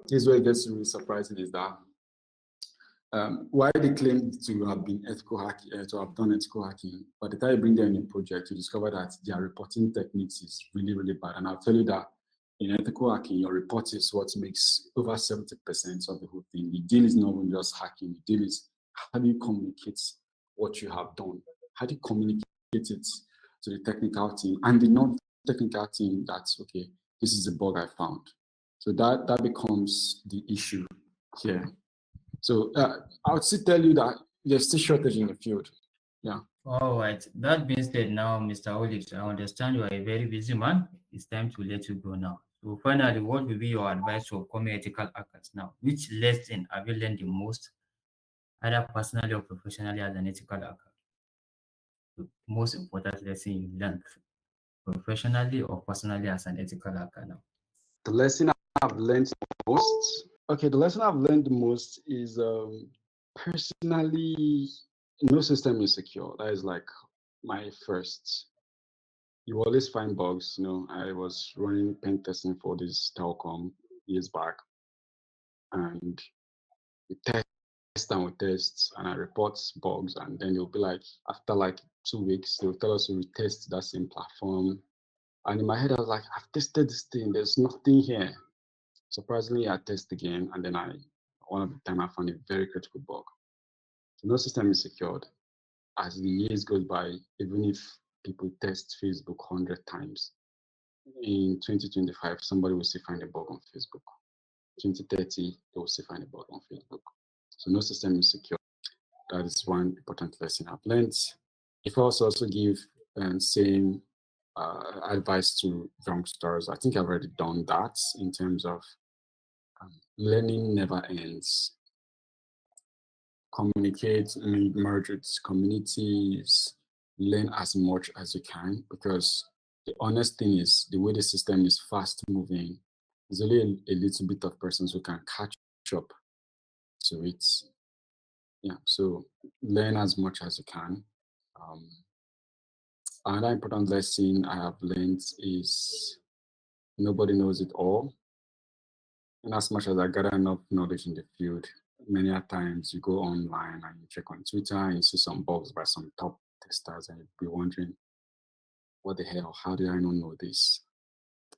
This is where it gets really surprising is that why they claim to have been ethical hacking, to have done ethical hacking, by the time you bring them in a project, you discover that their reporting techniques is really, really bad. And I'll tell you that in ethical hacking, your report is what makes over 70% of the whole thing. The deal is not even just hacking. The deal is how do you communicate what you have done? How do you communicate it to the technical team and the non-technical team that's, okay, this is the bug I found. So that becomes the issue here. So I would still tell you that there's still shortage in the field. Yeah. All right. That being said, now, Mr. Olives, I understand you are a very busy man. It's time to let you go now. So, finally, what will be your advice for upcoming ethical hackers now? Which lesson have you learned the most, either personally or professionally, as an ethical hacker? The most important lesson you learned professionally or personally as an ethical hacker now? The lesson I've learned most. Okay, the lesson I've learned the most is personally, no system is secure. That is like my first. You always find bugs. I was running pen testing for this telecom years back, and we test and we test, and I report bugs, and then they'll be like, after like 2 weeks, they'll tell us to retest that same platform. And in my head, I was like, I've tested this thing. There's nothing here. Surprisingly, I test again, and then one of the time I found a very critical bug. So no system is secured. As the years goes by, even if people test Facebook 100 times, in 2025, somebody will still find a bug on Facebook. 2030, they will still find a bug on Facebook. So no system is secure. That is one important lesson I've learned. If I also give same advice to youngsters, I think I've already done that in terms of learning never ends. Communicate, merge with communities, learn as much as you can, because the honest thing is the way the system is fast moving, there's only a little bit of persons who can catch up to it. Yeah, so learn as much as you can. Um, Another important lesson I have learned is nobody knows it all. And as much as I gather enough knowledge in the field, many a times you go online and you check on Twitter and you see some bugs by some top testers and you'll be wondering, what the hell? How did I not know this?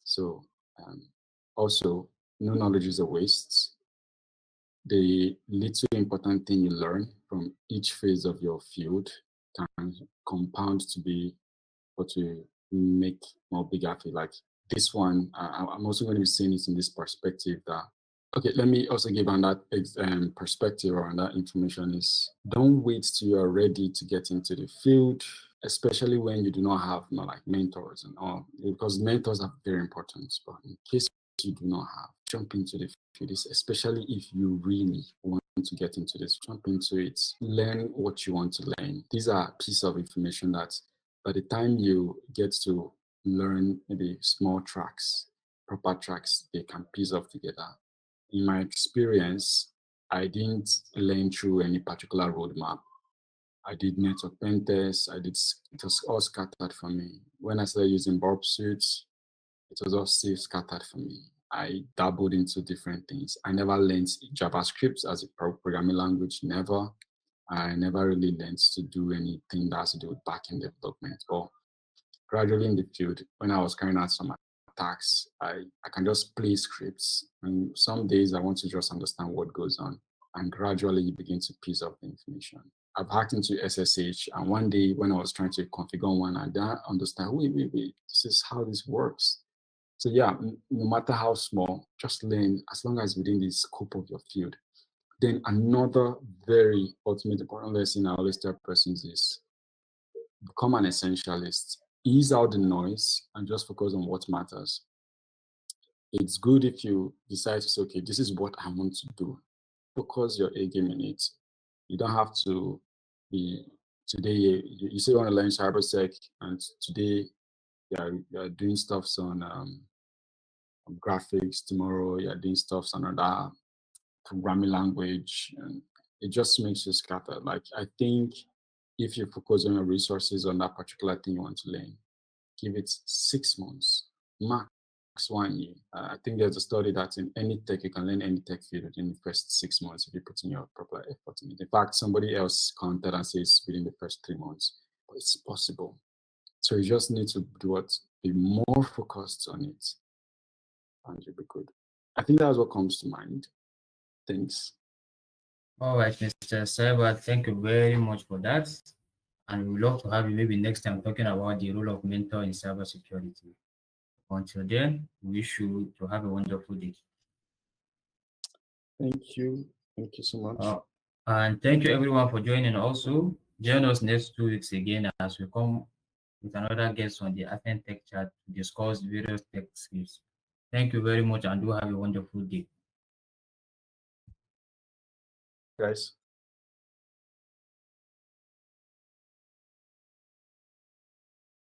So also, no knowledge is a waste. The little important thing you learn from each phase of your field can compound to be or to make more bigger feel. Like this one, I'm also going to be seeing it in this perspective that, okay, let me also give on that perspective or on that information is don't wait till you're ready to get into the field, especially when you do not have like mentors and all, because mentors are very important. But in case you do not have, jump into the field, especially if you really want to get into this, jump into it, learn what you want to learn. These are pieces of information that by the time you get to learn maybe small tracks, proper tracks, they can piece off together. In my experience, I didn't learn through any particular roadmap. I did network pen tests. It was all scattered for me. When I started using Burp Suits, it was all still scattered for me. I dabbled into different things. I never learned JavaScript as a programming language, never. I never really learned to do anything that has to do with backend development. But gradually in the field, when I was carrying out some attacks, I can just play scripts. And some days I want to just understand what goes on. And gradually you begin to piece up the information. I've hacked into SSH, and one day when I was trying to configure one, I didn't understand, wait, this is how this works. So yeah, no matter how small, just learn as long as within the scope of your field. Then another very ultimate important lesson I always tell persons is become an essentialist. Ease out the noise and just focus on what matters. It's good if you decide to say, okay, this is what I want to do. Focus your A game in it. You don't have to be today. You say you want to learn cybersec, and today you're doing stuff on graphics. Tomorrow you're doing stuff on another programming language, and it just makes you scatter. Like I think if you focus on your resources on that particular thing you want to learn, give it 6 months, max 1 year. I think there's a study that in any tech, you can learn any tech field within the first 6 months if you put in your proper effort in it. In fact, somebody else counted and says within the first 3 months, but it's possible. So you just need to do what? Be more focused on it, and you'll be good. I think that's what comes to mind. Thanks. All right, Mr. Cyber, thank you very much for that. And we'd love to have you maybe next time talking about the role of mentor in cybersecurity. Until then, we wish you to have a wonderful day. Thank you. Thank you so much. And thank you everyone for joining also. Join us next 2 weeks again as we come with another guest on the Ascent Tech Chat to discuss various tech skills. Thank you very much and do have a wonderful day. Guys.